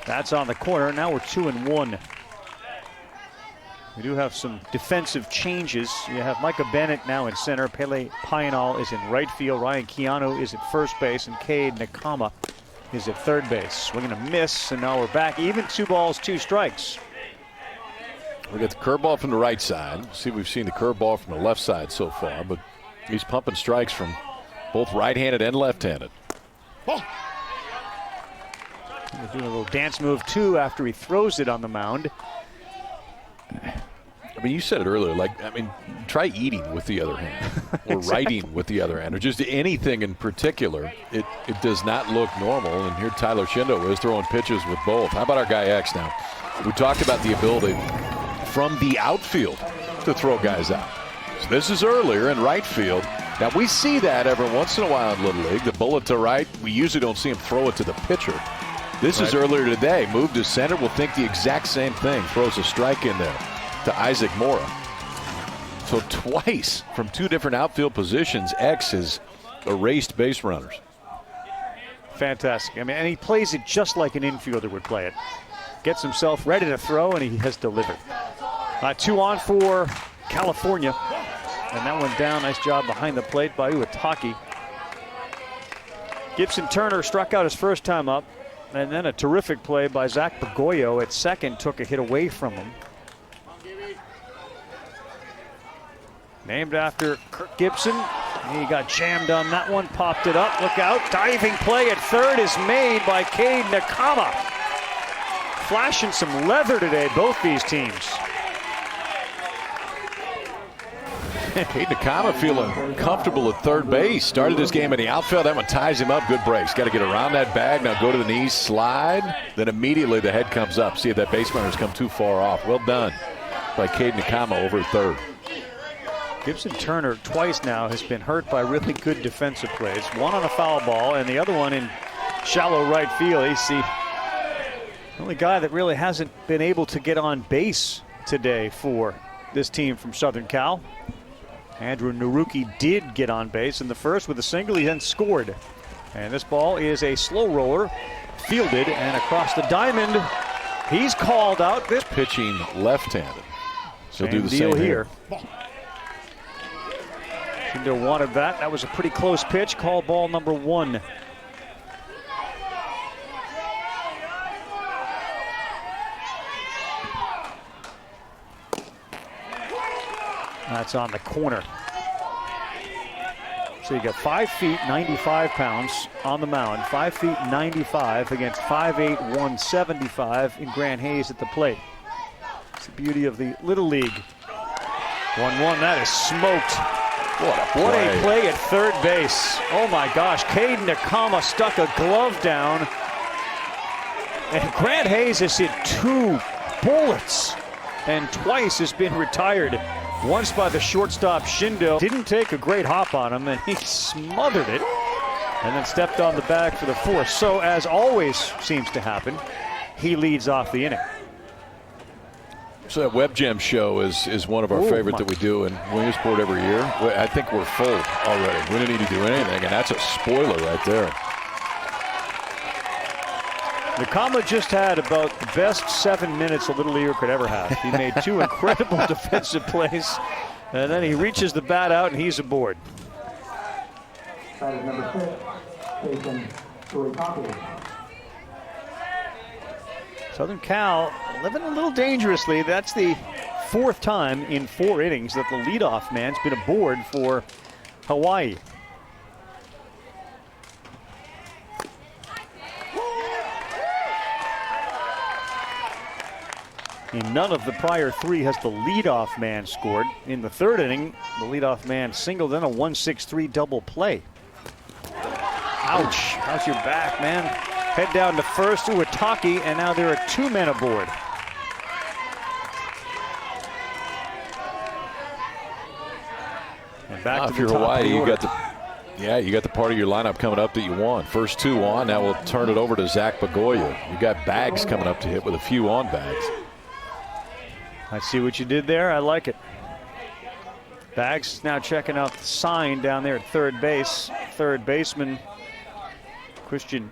That's on the corner. Now we're 2-1. We do have some defensive changes. You have Micah Bennett now in center. Pele Pional is in right field. Ryan Keanu is at first base. And Cade Nakama is at third base. Swinging a miss, and now we're back even. 2 balls, 2 strikes. We got the curveball from the right side. See, we've seen the curveball from the left side so far, but he's pumping strikes from both right-handed and left-handed. He's doing a little dance move, too, after he throws it on the mound. I mean, you said it earlier, try eating with the other hand or Exactly. writing with the other hand or just anything in particular. It does not look normal, and here Tyler Shindo is throwing pitches with both. How about our guy X now? We talked about the ability from the outfield to throw guys out. So this is earlier in right field. Now, we see that every once in a while in Little League, the bullet to right. We usually don't see him throw it to the pitcher. This is earlier today. Moved to center. We'll think the exact same thing. Throws a strike in there to Isaac Mora. So twice from 2 different outfield positions, X has erased base runners. Fantastic. I mean, and he plays it just like an infielder would play it. Gets himself ready to throw, and he has delivered. 2 on for California. And that one down. Nice job behind the plate by Uetake. Gibson Turner struck out his first time up. And then a terrific play by Zach Bergoglio at second took a hit away from him. Named after Kirk Gibson. He got jammed on that one, popped it up. Look out. Diving play at third is made by Cade Nakama. Flashing some leather today, both these teams. Cade Nakama feeling comfortable at third base. Started this game in the outfield. That one ties him up. Good breaks. Got to get around that bag. Now go to the knees, slide. Then immediately the head comes up. See if that base runner's come too far off. Well done by Cade Nakama over at third. Gibson Turner twice now has been hurt by really good defensive plays. One on a foul ball and the other one in shallow right field. He's the only guy that really hasn't been able to get on base today for this team from Southern Cal. Andrew Naruki did get on base in the first with a single. He then scored. And this ball is a slow roller, fielded and across the diamond. He's called out. This pitching left-handed. So do the deal same here. Shindo wanted that. That was a pretty close pitch. Call ball number 1. That's on the corner. So you got 5 feet, 95 pounds on the mound. 5 feet, 95 against 5'8", 175 in Grant Hayes at the plate. It's the beauty of the Little League. 1-1, that is smoked. What a play at third base. Oh my gosh, Cade Nakama stuck a glove down. And Grant Hayes has hit 2 bullets and twice has been retired. Once by the shortstop Shindo. Didn't take a great hop on him, and he smothered it and then stepped on the bag for the fourth. So, as always seems to happen, he leads off the inning. So that Web Gem show is one of our favorite that we do in Williamsport every year. I think we're full already. We don't need to do anything, and that's a spoiler right there. Nakama just had about the best 7 minutes a Little Leaguer could ever have. He made 2 incredible defensive plays, and then he reaches the bat out, and he's aboard. Southern Cal living a little dangerously. That's the 4th time in 4 innings that the leadoff man's been aboard for Hawaii. In none of the prior 3 has the leadoff man scored. In the 3rd inning, the leadoff man singled in a 1-6-3 double play. Ouch. How's your back, man? Head down to first to Uetake, and now there are 2 men aboard. And back to if the you're top Hawaii, of the you order. got Yeah, you got the part of your lineup coming up that you want. First two on. Now we'll turn it over to Zach Begoya. You got Bags coming up to hit with a few on Bags. I see what you did there. I like it. Bags now checking out the sign down there at third base. Third baseman Christian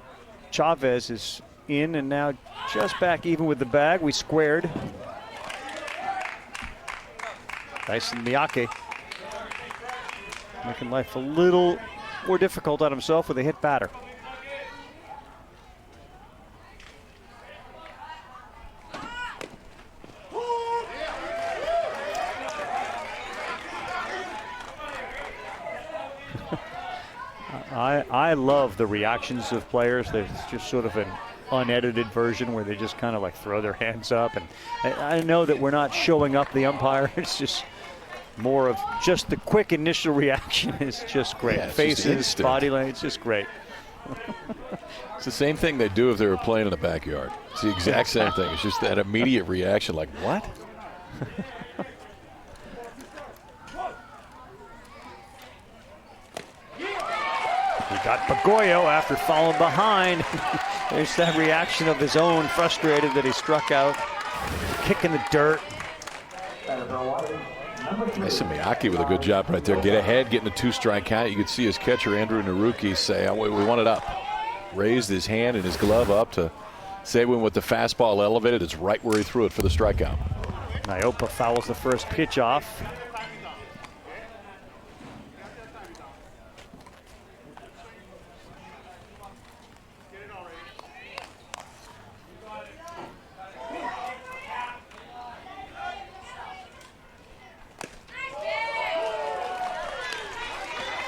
Chavez is in and now just back even with the bag. We squared. Dyson Miyake making life a little more difficult on himself with a hit batter. I love the reactions of players. There's just sort of an unedited version where they just kind of like throw their hands up. And I know that we're not showing up the umpire. It's just more of just the quick initial reaction is just great. Yeah, Faces, body language, it's just great. It's the same thing they do if they were playing in the backyard. It's the exact same thing. It's just that immediate reaction like, what? He got Begoya after falling behind. There's that reaction of his own, frustrated that he struck out. Kick in the dirt. Dyson Miyake with a good job right there. Get ahead, getting a 2-strike count. You could see his catcher, Andrew Naruki, say, we want it up. Raised his hand and his glove up to say when with the fastball elevated, it's right where he threw it for the strikeout. Niopa fouls the first pitch off.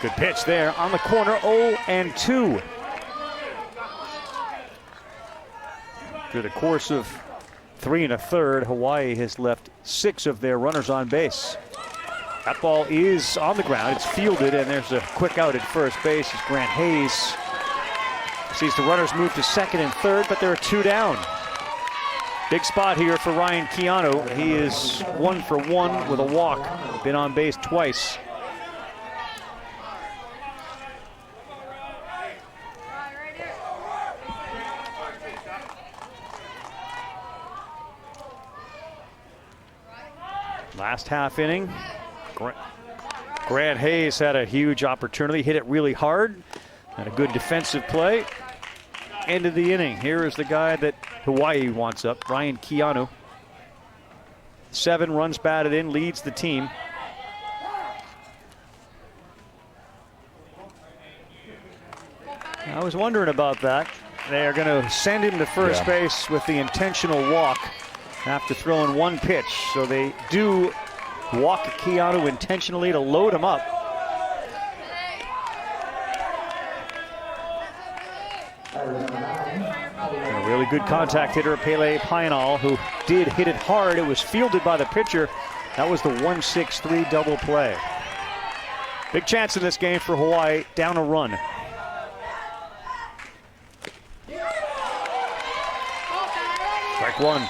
Good pitch there on the corner, 0-2. Through the course of 3 1/3, Hawaii has left 6 of their runners on base. That ball is on the ground. It's fielded, and there's a quick out at first base as Grant Hayes sees the runners move to second and third, but there are 2 down. Big spot here for Ryan Keanu. He is 1 for 1 with a walk. Been on base twice. Last half inning, Grant Hayes had a huge opportunity, hit it really hard, and a good defensive play. End of the inning. Here is the guy that Hawaii wants up, Ryan Keanu. 7 runs batted in, leads the team. I was wondering about that. They are going to send him to first base with the intentional walk after throwing 1 pitch. So they do walk Keanu intentionally to load him up. And a really good contact hitter, Pele Painal, who did hit it hard. It was fielded by the pitcher. That was the 1-6-3 double play. Big chance in this game for Hawaii, down a run. Strike 1.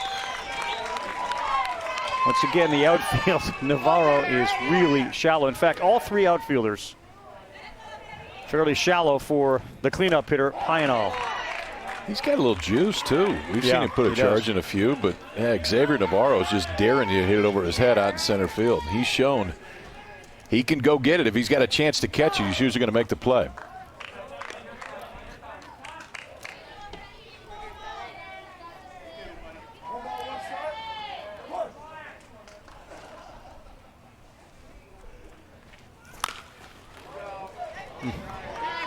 Once again, the outfield, Navarro is really shallow. In fact, all 3 outfielders fairly shallow for the cleanup hitter, Painal. He's got a little juice, too. We've seen him put a charge in a few, but Xavier Navarro is just daring you to hit it over his head out in center field. He's shown he can go get it. If he's got a chance to catch it, he's usually going to make the play.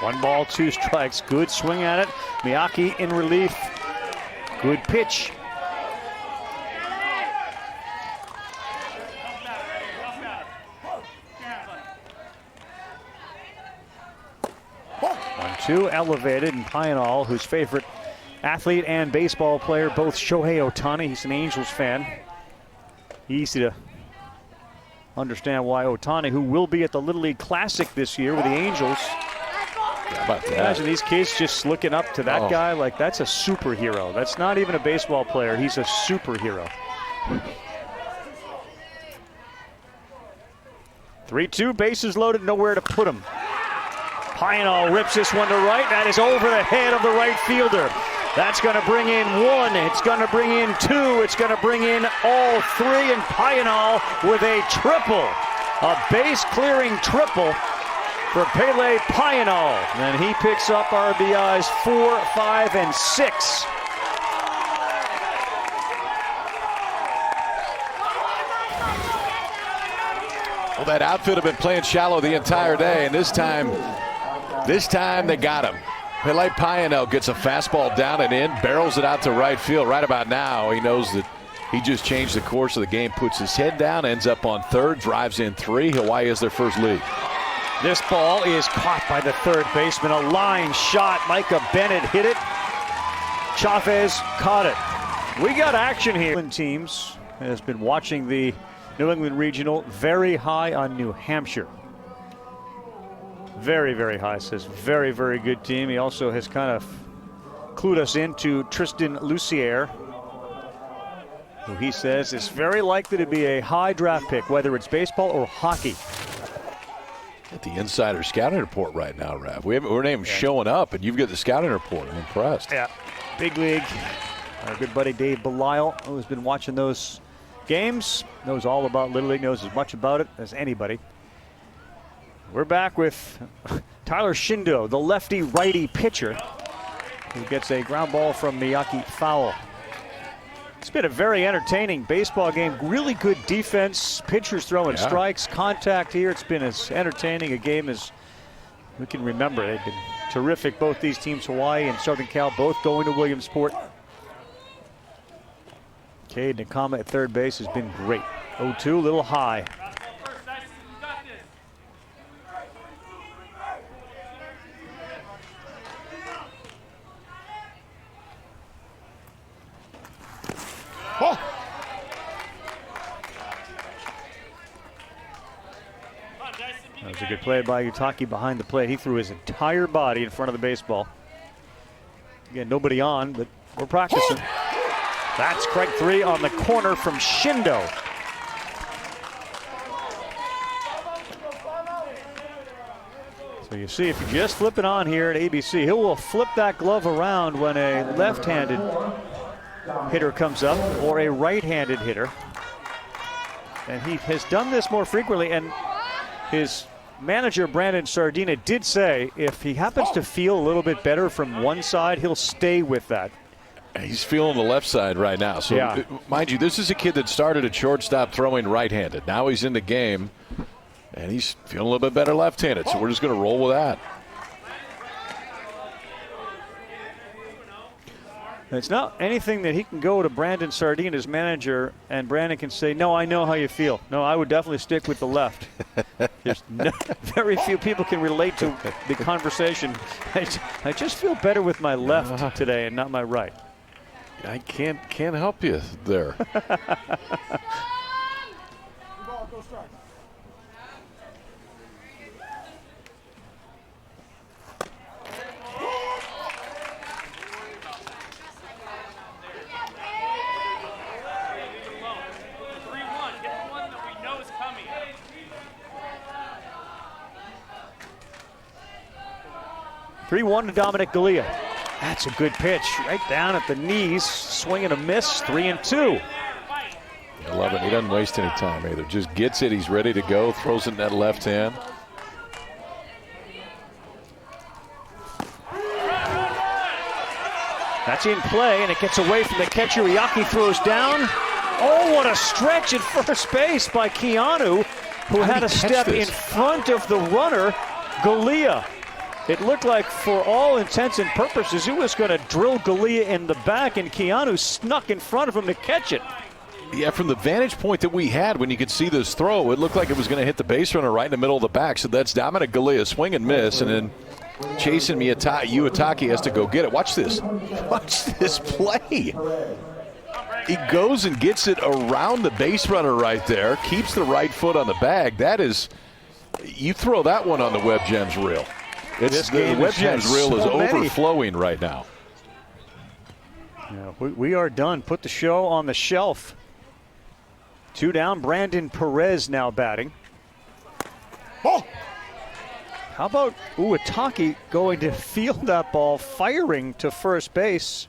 One ball, 2 strikes. Good swing at it. Miyake in relief. Good pitch. One, 2 elevated, and Painal, whose favorite athlete and baseball player, both Shohei Ohtani. He's an Angels fan. Easy to understand why Ohtani, who will be at the Little League Classic this year with the Angels. How about that? Imagine these kids just looking up to that guy like that's a superhero. That's not even a baseball player. He's a superhero. 3-2, bases loaded, nowhere to put him. Pionol rips this one to right. That is over the head of the right fielder. That's going to bring in one. It's going to bring in two. It's going to bring in all three. And Pionol with a triple. A base-clearing triple for Pele Pionol. And he picks up RBIs 4, 5, and 6. Well, that outfield have been playing shallow the entire day, and this time they got him. Pele Pionol gets a fastball down and in, barrels it out to right field. Right about now, he knows that he just changed the course of the game, puts his head down, ends up on third, drives in 3. Hawaii has their first lead. This ball is caught by the third baseman. A line shot. Micah Bennett hit it. Chavez caught it. We got action here. Teams has been watching the New England Regional, very high on New Hampshire. Very, very high. Says very, very good team. He also has kind of clued us into Tristan Lucier, who he says is very likely to be a high draft pick, whether it's baseball or hockey. At the insider scouting report right now, Rav. We're named showing up, and you've got the scouting report. I'm impressed. Yeah, big league. Our good buddy Dave Belisle, who's been watching those games, knows all about Little League, knows as much about it as anybody. We're back with Tyler Shindo, the lefty-righty pitcher, who gets a ground ball from Miyake foul. It's been a very entertaining baseball game. Really good defense, pitchers throwing strikes, contact here. It's been as entertaining a game as we can remember. They've been terrific, both these teams, Hawaii and Southern Cal, both going to Williamsport. Cade Nakama at third base has been great. 0-2, a little high. Oh. That was a good play by Utaki behind the plate. He threw his entire body in front of the baseball. Again, nobody on, but we're practicing. That's strike 3 on the corner from Shindo. So you see, if you just flip it on here at ABC, he will flip that glove around when a left-handed hitter comes up or a right-handed hitter. And he has done this more frequently, and his manager, Brandon Sardina, did say if he happens to feel a little bit better from one side, he'll stay with that. He's feeling the left side right now. So, mind you, this is a kid that started at shortstop throwing right-handed. Now he's in the game, and he's feeling a little bit better left-handed. So we're just going to roll with that. It's not anything that he can go to Brandon Sardine, his manager, and Brandon can say, no, I know how you feel. No, I would definitely stick with the left. There's very few people can relate to the conversation. I just feel better with my left today and not my right. I can't help you there. 3-1 to Dominic Galea. That's a good pitch, right down at the knees, swing and a miss, 3-2. I love it. He doesn't waste any time either. Just gets it. He's ready to go. Throws it in that left hand. That's in play, and it gets away from the catcher. Iaki throws down. Oh, what a stretch at first base by Keanu, who had a step in front of the runner, Galea. It looked like, for all intents and purposes, he was going to drill Galea in the back, and Keanu snuck in front of him to catch it. Yeah, from the vantage point that we had when you could see this throw, it looked like it was going to hit the base runner right in the middle of the back. So that's Dominic Galea, swing and miss, and then chasing Iwataki has to go get it. Watch this. Watch this play. He goes and gets it around the base runner right there, keeps the right foot on the bag. That is, you throw that one on the Web Gems reel. The Web Gems reel is overflowing right now. Yeah, we are done. Put the show on the shelf. 2 down. Brandon Perez now batting. Oh. How about Uwatake going to field that ball, firing to first base?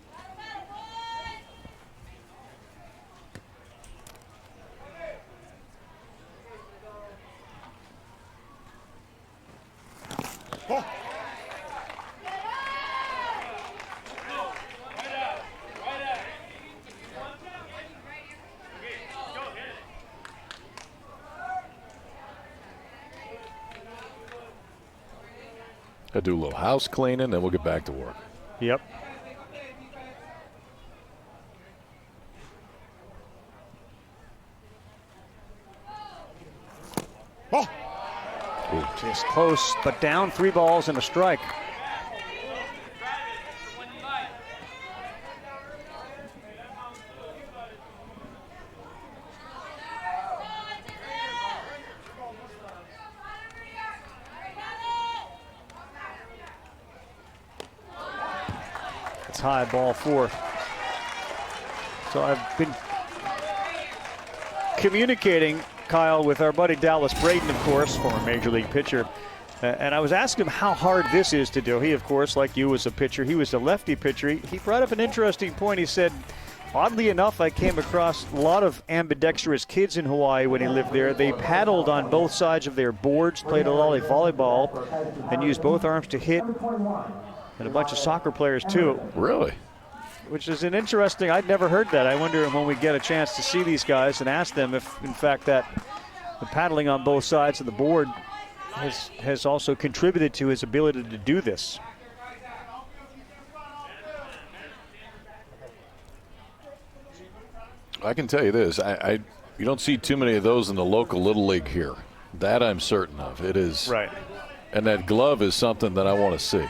I'll do a little house cleaning, then we'll get back to work. Yep. Oh. Just close, but down. 3 balls and a strike. It's high, ball 4. So I've been communicating, Kyle, with our buddy Dallas Braden, of course, former Major League pitcher. And I was asking him how hard this is to do. He, of course, like you, was a pitcher. He was a lefty pitcher. He brought up an interesting point. He said, oddly enough, I came across a lot of ambidextrous kids in Hawaii when he lived there. They paddled on both sides of their boards, played a lot of volleyball, and used both arms to hit. And a bunch of soccer players, too. Really? Which is an interesting, I'd never heard that. I wonder when we get a chance to see these guys and ask them if, in fact, that the paddling on both sides of the board has also contributed to his ability to do this. I can tell you this, you don't see too many of those in the local Little League here. That I'm certain of. It is. Right. And that glove is something that I want to see.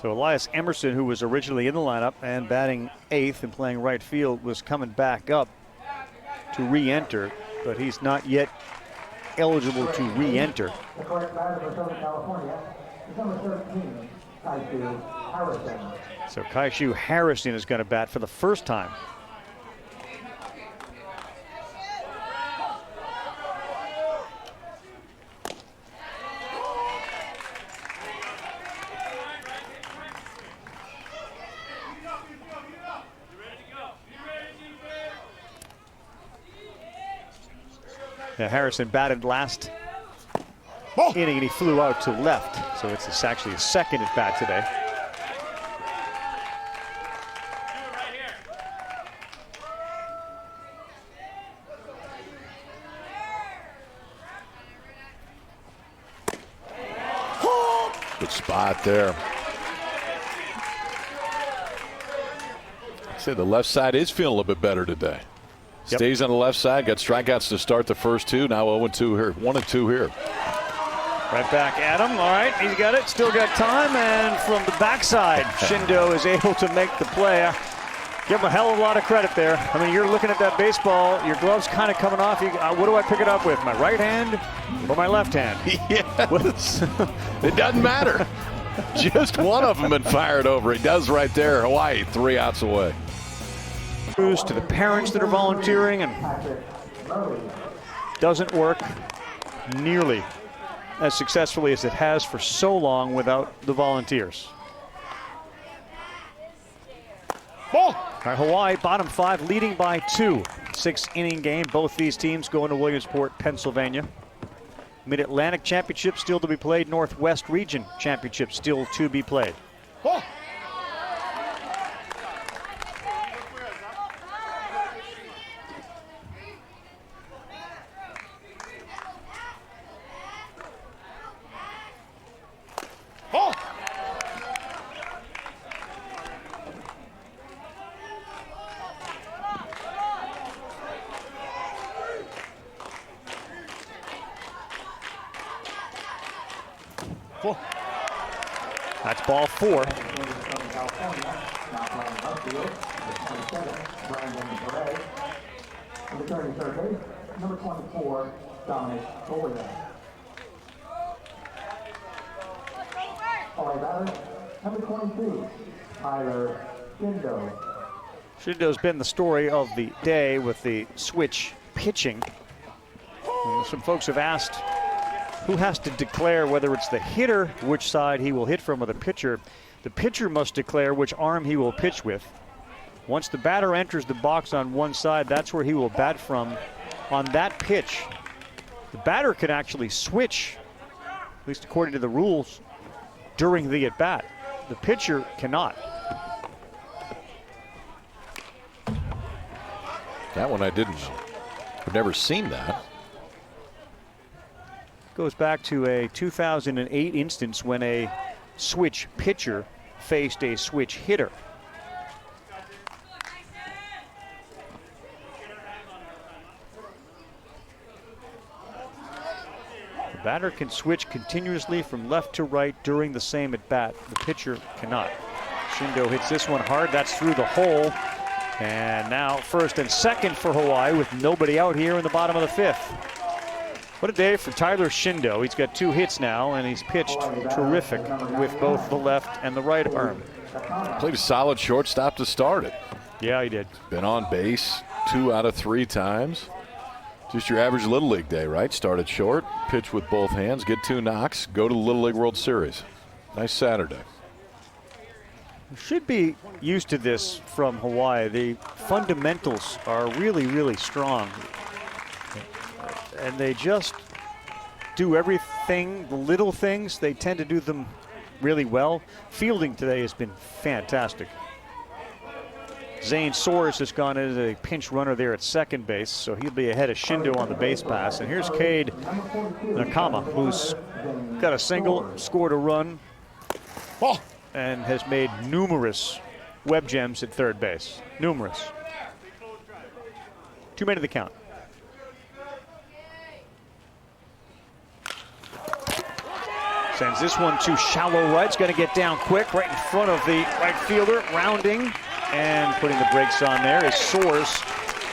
So Elias Emerson, who was originally in the lineup and batting 8th and playing right field, was coming back up to re-enter, but he's not yet eligible to re-enter. The correct batter for Southern California is number 13, Kaishu Harrison. So Kaishu Harrison is going to bat for the first time. Now Harrison batted last inning and he flew out to left. So it's actually his second at bat today. Good spot there. I said the left side is feeling a little bit better today. Yep. Stays on the left side, got strikeouts to start the first 2. Now 0-2 here, 1-2 here. Right back at him. All right, he's got it. Still got time. And from the backside, Shindo is able to make the play. Give him a hell of a lot of credit there. I mean, you're looking at that baseball. Your glove's kind of coming off. What do I pick it up with? My right hand or my left hand? Yes. It doesn't matter. Just one of them been fired over. He does right there. Hawaii, 3 outs away. To the parents that are volunteering, and doesn't work nearly as successfully as it has for so long without the volunteers. Ball. All right, Hawaii, bottom 5, leading by 2. 6-inning game. Both these teams going to Williamsport, Pennsylvania. Mid-Atlantic Championship still to be played. Northwest Region Championship still to be played. Ball. That's ball 4. Returning third base, number 24, Dominic Golia. batter, number 22, Tyler Shindo. Shindo's been the story of the day with the switch pitching. And some folks have asked who has to declare whether it's the hitter, which side he will hit from, or the pitcher. The pitcher must declare which arm he will pitch with. Once the batter enters the box on one side, that's where he will bat from on that pitch. The batter can actually switch, at least according to the rules, during the at-bat. The pitcher cannot. That one I didn't know. I've never seen that. Goes back to a 2008 instance when a switch pitcher faced a switch hitter. The batter can switch continuously from left to right during the same at bat. The pitcher cannot. Shindo hits this one hard. That's through the hole. And now first and second for Hawaii with nobody out here in the bottom of the fifth. What a day for Tyler Shindo. He's got 2 hits now, and he's pitched terrific with both the left and the right arm. Played a solid shortstop to start it. Yeah, he did. Been on base 2 out of 3 times. Just your average Little League day, right? Start at short, pitch with both hands, get 2 knocks, go to the Little League World Series. Nice Saturday. Should be used to this from Hawaii. The fundamentals are really, really strong. And they just do everything, the little things, they tend to do them really well. Fielding today has been fantastic. Zane Soares has gone in as a pinch runner there at second base, so he'll be ahead of Shindo on the base pass. And here's Cade Nakama, who's got a single, scored a run, and has made numerous web gems at third base. Numerous. 2 men to the count. Sends this one to shallow right. It's going to get down quick right in front of the right fielder. Rounding and putting the brakes on there is Soares.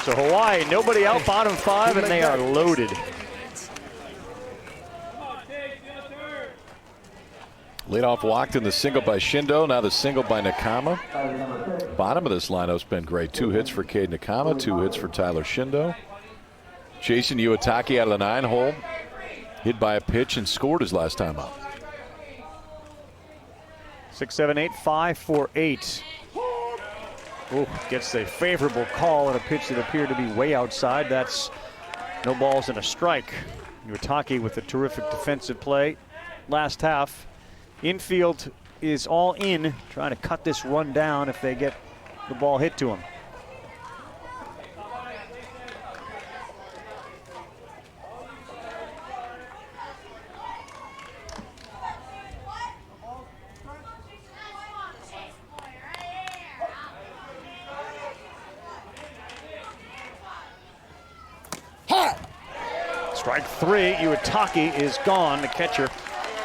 So Hawaii, nobody out, bottom 5, and they are loaded. Leadoff walked in the single by Shindo, now the single by Nakama. Bottom of this lineup's been great. 2 hits for Cade Nakama, 2 hits for Tyler Shindo. Jason Iwatake out of the 9-hole. Hit by a pitch and scored his last time up. 6, 7, 8, 5 for 8. Ooh, gets a favorable call on a pitch that appeared to be way outside. That's no balls and a strike. Iwatake with a terrific defensive play last half. Infield is all in, trying to cut this run down if they get the ball hit to him. Strike 3, Iwatake is gone. The catcher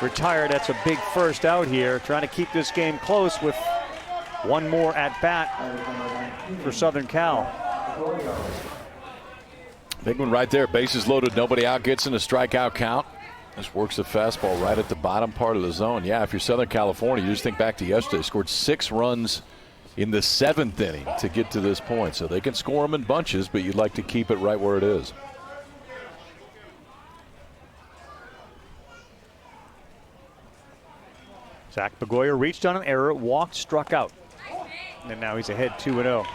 retired. That's a big first out here. Trying to keep this game close with one more at bat for Southern Cal. Big one right there. Bases loaded, nobody out, gets in a strikeout count. This works the fastball right at the bottom part of the zone. Yeah, if you're Southern California, you just think back to yesterday. Scored 6 runs in the 7th inning to get to this point. So they can score them in bunches, but you'd like to keep it right where it is. Zach Begoya reached on an error, walked, struck out. And now he's ahead 2-0.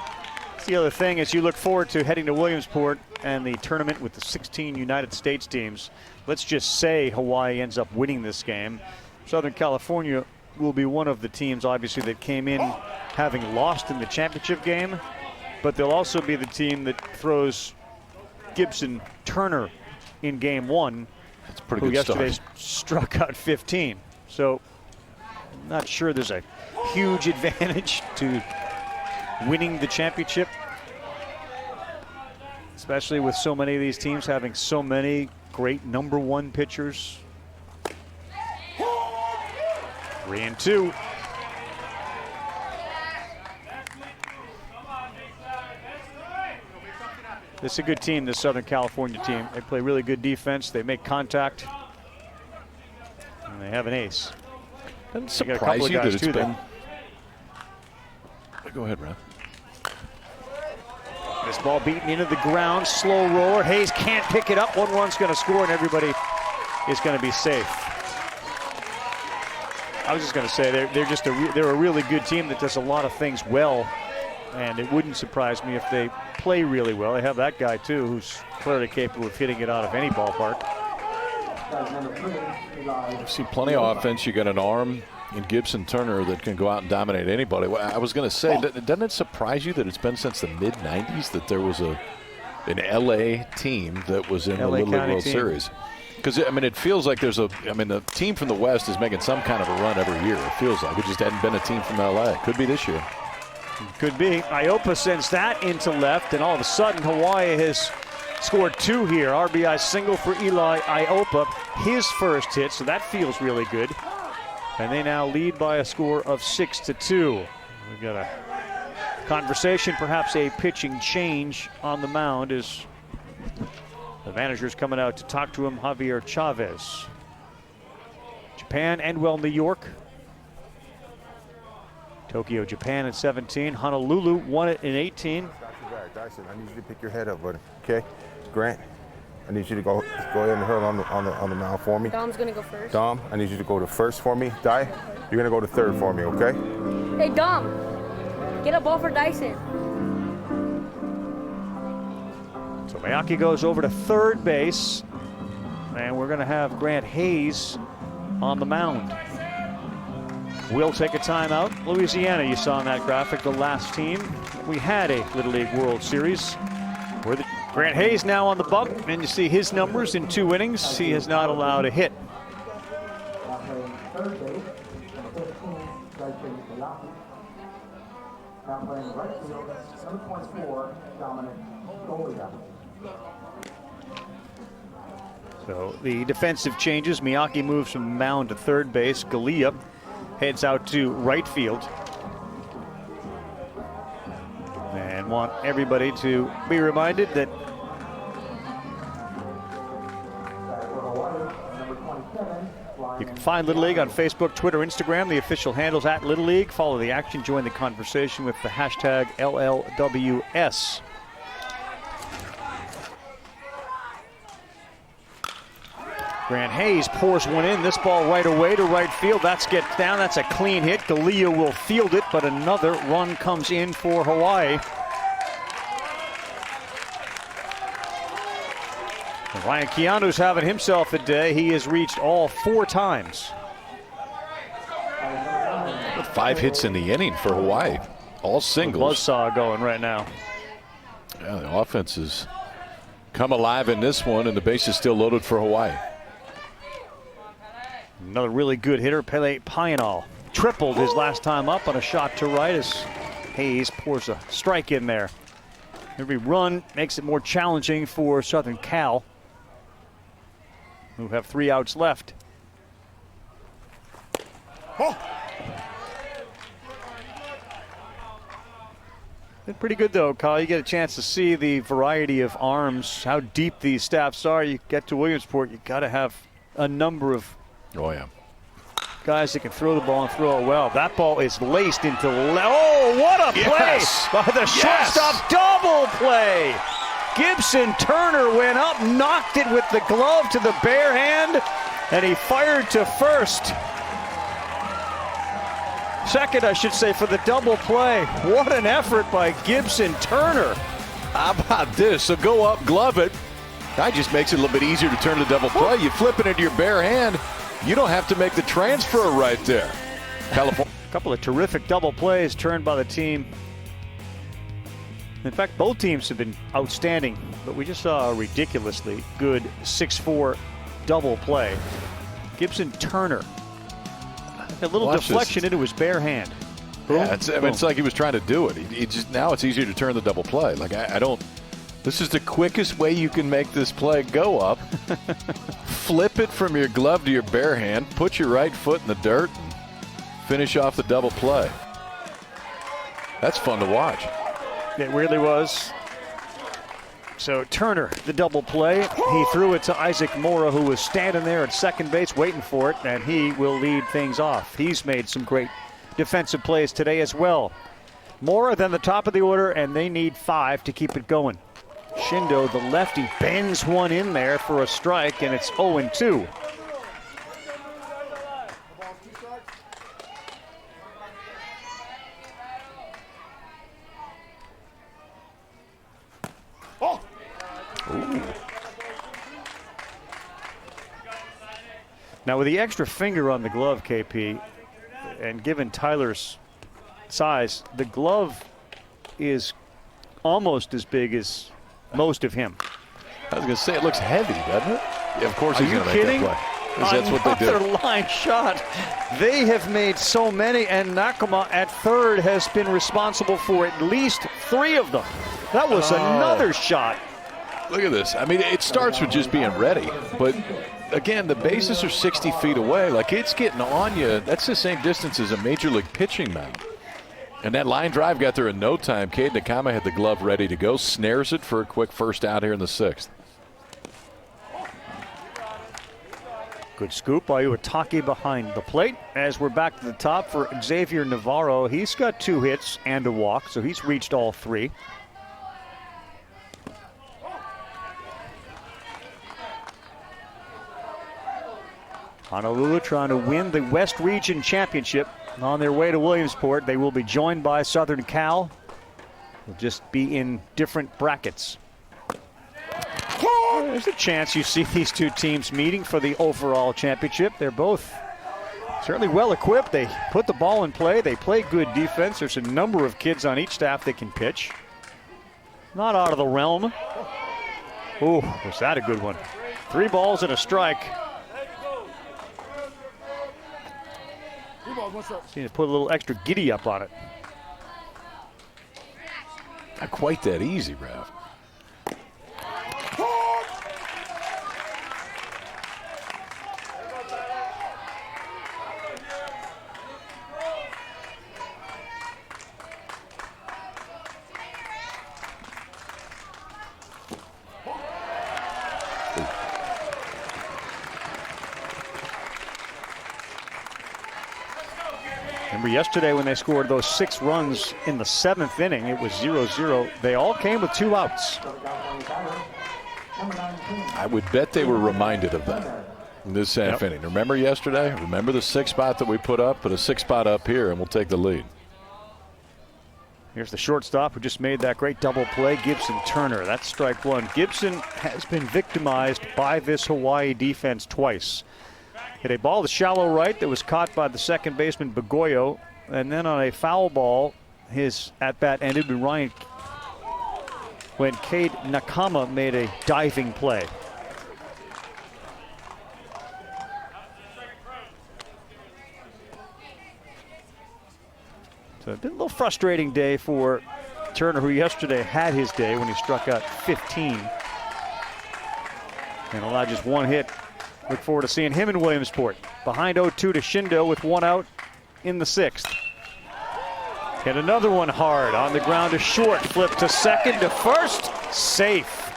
That's the other thing as you look forward to heading to Williamsport and the tournament with the 16 United States teams. Let's just say Hawaii ends up winning this game. Southern California will be one of the teams, obviously, that came in having lost in the championship game. But they'll also be the team that throws Gibson Turner in game 1. That's a pretty who good start. yesterday struck out 15. So I'm not sure there's a huge advantage to winning the championship, especially with so many of these teams having so many great #1 pitchers. 3-2. This is a good team, this Southern California team. They play really good defense. They make contact. And they have an ace. Doesn't surprise you that it's been. Go ahead, Ron. This ball beaten into the ground, slow roller. Hayes can't pick it up. One run's going to score, and everybody is going to be safe. I was just going to say they're a really good team that does a lot of things well, and it wouldn't surprise me if they play really well. They have that guy too, who's clearly capable of hitting it out of any ballpark. I've seen plenty of offense. You got an arm in Gibson Turner that can go out and dominate anybody. I was going to say, doesn't it surprise you that it's been since the mid-'90s that there was an LA team that was in the Little League World Series? Because, I mean, it feels like the team from the West is making some kind of a run every year. It feels like it just hadn't been a team from LA. Could be this year. Could be. Iopa sends that into left, and all of a sudden Hawaii has scored 2 here. RBI single for Eli Iopa, his first hit, so that feels really good. And they now lead by a score of 6-2. We've got a conversation, perhaps a pitching change on the mound as the manager's coming out to talk to him, Javier Chavez. Japan, Endwell, New York. Tokyo, Japan at 17. Honolulu won it in 18. Dyson, I need you to pick your head up, buddy. Okay, Grant, I need you to go ahead and hurl on the mound for me. Dom's gonna go first. Dom, I need you to go to first for me. Di, you're gonna go to third for me, okay? Hey Dom, get a ball for Dyson. So Miyake goes over to third base, and we're gonna have Grant Hayes on the mound. We'll take a timeout. Louisiana, you saw in that graphic, the last team. We had a Little League World Series. Grant Hayes now on the bump, and you see his numbers in 2 innings. He has not allowed a hit. So the defensive changes. Miyake moves from mound to third base. Galea heads out to right field. And want everybody to be reminded that you can find Little League on Facebook, Twitter, Instagram. The official handles at Little League. Follow the action. Join the conversation with the hashtag LLWS. Grant Hayes pours one in. This ball right away to right field. That gets down. That's a clean hit. Galea will field it, but another run comes in for Hawaii. Ryan Keanu's having himself a day. He has reached all 4 times. 5 hits in the inning for Hawaii. All singles. Buzzsaw going right now. Yeah, the offense has come alive in this one, and the base is still loaded for Hawaii. Another really good hitter, Pele Payanal. Tripled his last time up on a shot to right as Hayes pours a strike in there. Every run makes it more challenging for Southern Cal, who have 3 outs left. Been pretty good though, Kyle. You get a chance to see the variety of arms, how deep these staffs are. You get to Williamsport, you got to have a number of guys that can throw the ball and throw it well. That ball is laced into oh, what a play by the shortstop. Double play. Gibson Turner went up, knocked it with the glove to the bare hand, and he fired to first. Second, I should say, for the double play. What an effort by Gibson Turner. How about this? So go up, glove it. That just makes it a little bit easier to turn the double play. You flip it into your bare hand. You don't have to make the transfer right there. California. A couple of terrific double plays turned by the team. In fact, both teams have been outstanding, but we just saw a ridiculously good 6-4 double play. Gibson Turner. A little deflection into his bare hand. Boom, yeah, it's like he was trying to do it. He just, now it's easier to turn the double play. Like I don't. This is the quickest way you can make this play go up. Flip it from your glove to your bare hand, put your right foot in the dirt, and finish off the double play. That's fun to watch. It really was. So Turner, the double play. He threw it to Isaac Mora, who was standing there at second base waiting for it, and he will lead things off. He's made some great defensive plays today as well. Mora then the top of the order, and they need 5 to keep it going. Shindo, the lefty, bends one in there for a strike, and it's 0-2. Ooh. Now with the extra finger on the glove, KP, and given Tyler's size, the glove is almost as big as most of him. I was going to say, it looks heavy, doesn't it? Yeah, of course he's going to make kidding? that play. 'Cause that's what they do. Another line shot. They have made so many, and Nakama at third has been responsible for at least 3 of them. That was another shot. Look at this. I mean, it starts with just being ready. But, again, the bases are 60 feet away. Like, it's getting on you. That's the same distance as a major league pitching mound. And that line drive got there in no time. Cade Nakama had the glove ready to go. Snares it for a quick first out here in the 6th. Good scoop by Iwatake behind the plate. As we're back to the top for Xavier Navarro. He's got 2 hits and a walk, so he's reached all 3. Honolulu trying to win the West Region Championship. On their way to Williamsport, they will be joined by Southern Cal. They'll just be in different brackets. There's a chance you see these 2 teams meeting for the overall championship. They're both certainly well equipped. They put the ball in play. They play good defense. There's a number of kids on each staff that can pitch. Not out of the realm. Ooh, was that a good one? 3 balls and a strike. Need to put a little extra giddy up on it. Not quite that easy, Ralph. Remember yesterday when they scored those 6 runs in the 7th inning, it was 0-0. They all came with 2 outs. I would bet they were reminded of that in this half inning. Remember yesterday? Remember the 6 spot that we put up? Put a 6 spot up here and we'll take the lead. Here's the shortstop who just made that great double play, Gibson Turner. That's strike 1. Gibson has been victimized by this Hawaii defense twice. Hit a ball to shallow right that was caught by the second baseman Bagoyo, and then on a foul ball, his at-bat ended when Cade Nakama made a diving play. So it's been a little frustrating day for Turner, who yesterday had his day when he struck out 15 and allowed just 1 hit. Look forward to seeing him in Williamsport. Behind 0-2 to Shindo with 1 out in the 6th. Hit another one hard on the ground to short. Flip to second to first. Safe.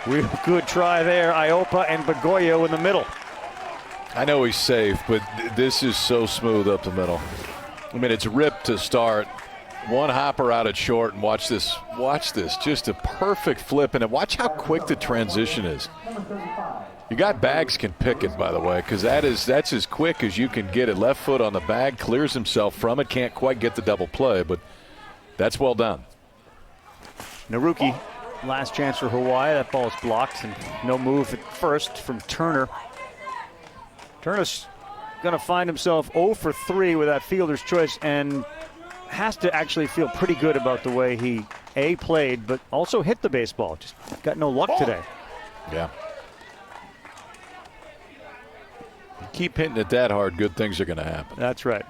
Real good try there. Iopa and Bagoyo in the middle. I know he's safe, but this is so smooth up the middle. I mean, it's ripped to start. 1 hopper out at short, and watch this. Watch this. Just a perfect flip, and watch how quick the transition is. You got bags can pick it, by the way, because that's as quick as you can get it. Left foot on the bag, clears himself from it. Can't quite get the double play, but that's well done. Naruki, last chance for Hawaii. That ball is blocked, and no move at first from Turner. Turner's going to find himself 0 for 3 with that fielder's choice, and has to actually feel pretty good about the way he played, but also hit the baseball. Just got no luck today. Yeah. Keep hitting it that hard, good things are going to happen. That's right.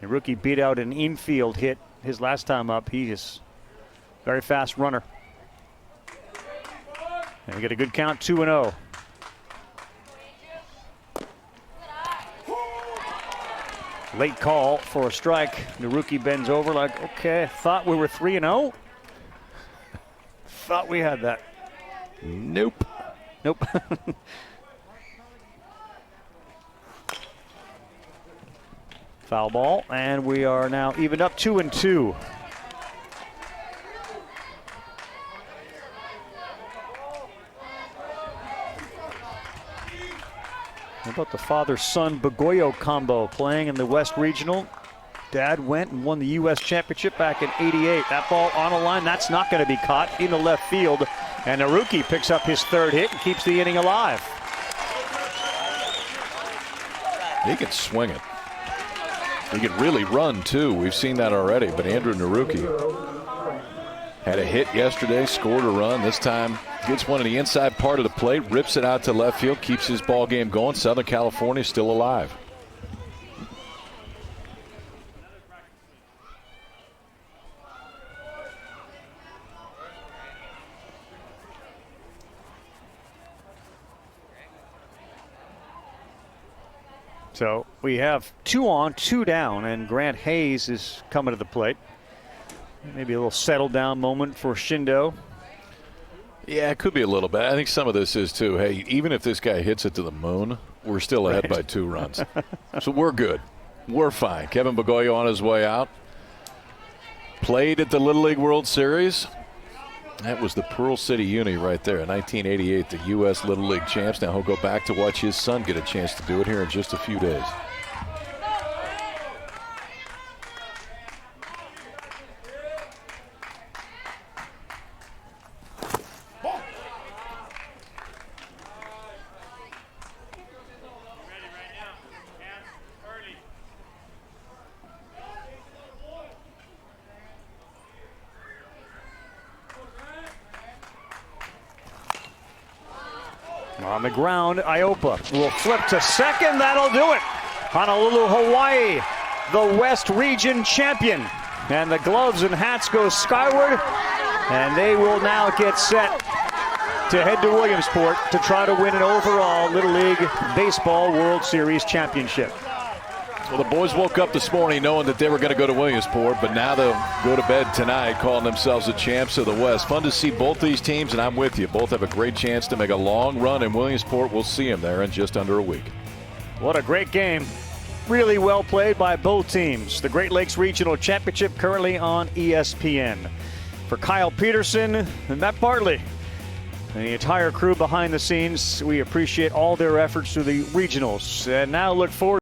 The rookie beat out an infield hit his last time up. He is a very fast runner. And we get a good count, 2-0. Late call for a strike. The rookie bends over like, okay, thought we were 3-0. thought we had that. Nope. Nope. Foul ball, and we are now evened up 2-2. How about the father-son Bagoyo combo playing in the West Regional? Dad went and won the U.S. Championship back in '88. That ball on a line, that's not going to be caught in the left field. And Naruki picks up his third hit and keeps the inning alive. He can swing it. He can really run, too. We've seen that already. But Andrew Naruki had a hit yesterday, scored a run. This time gets one in the inside part of the plate, rips it out to left field, keeps his ball game going. Southern California still alive. So we have 2 on, 2 down, and Grant Hayes is coming to the plate. Maybe a little settle down moment for Shindo. Yeah, it could be a little bit. I think some of this is too, hey, even if this guy hits it to the moon, we're still ahead by 2 runs. So we're good. We're fine. Kevin Bagoyo on his way out. Played at the Little League World Series. That was the Pearl City Uni right there in 1988, the U.S. Little League champs. Now he'll go back to watch his son get a chance to do it here in just a few days. On the ground, Iopa will flip to second. That'll do it. Honolulu, Hawaii, the West Region champion. And the gloves and hats go skyward. And they will now get set to head to Williamsport to try to win an overall Little League Baseball World Series championship. Well, the boys woke up this morning knowing that they were going to go to Williamsport, but now they'll go to bed tonight calling themselves the champs of the West. Fun to see both these teams, and I'm with you. Both have a great chance to make a long run in Williamsport. We'll see them there in just under a week. What a great game. Really well played by both teams. The Great Lakes Regional Championship currently on ESPN. For Kyle Peterson and Matt Bartley and the entire crew behind the scenes, we appreciate all their efforts through the regionals. And now look forward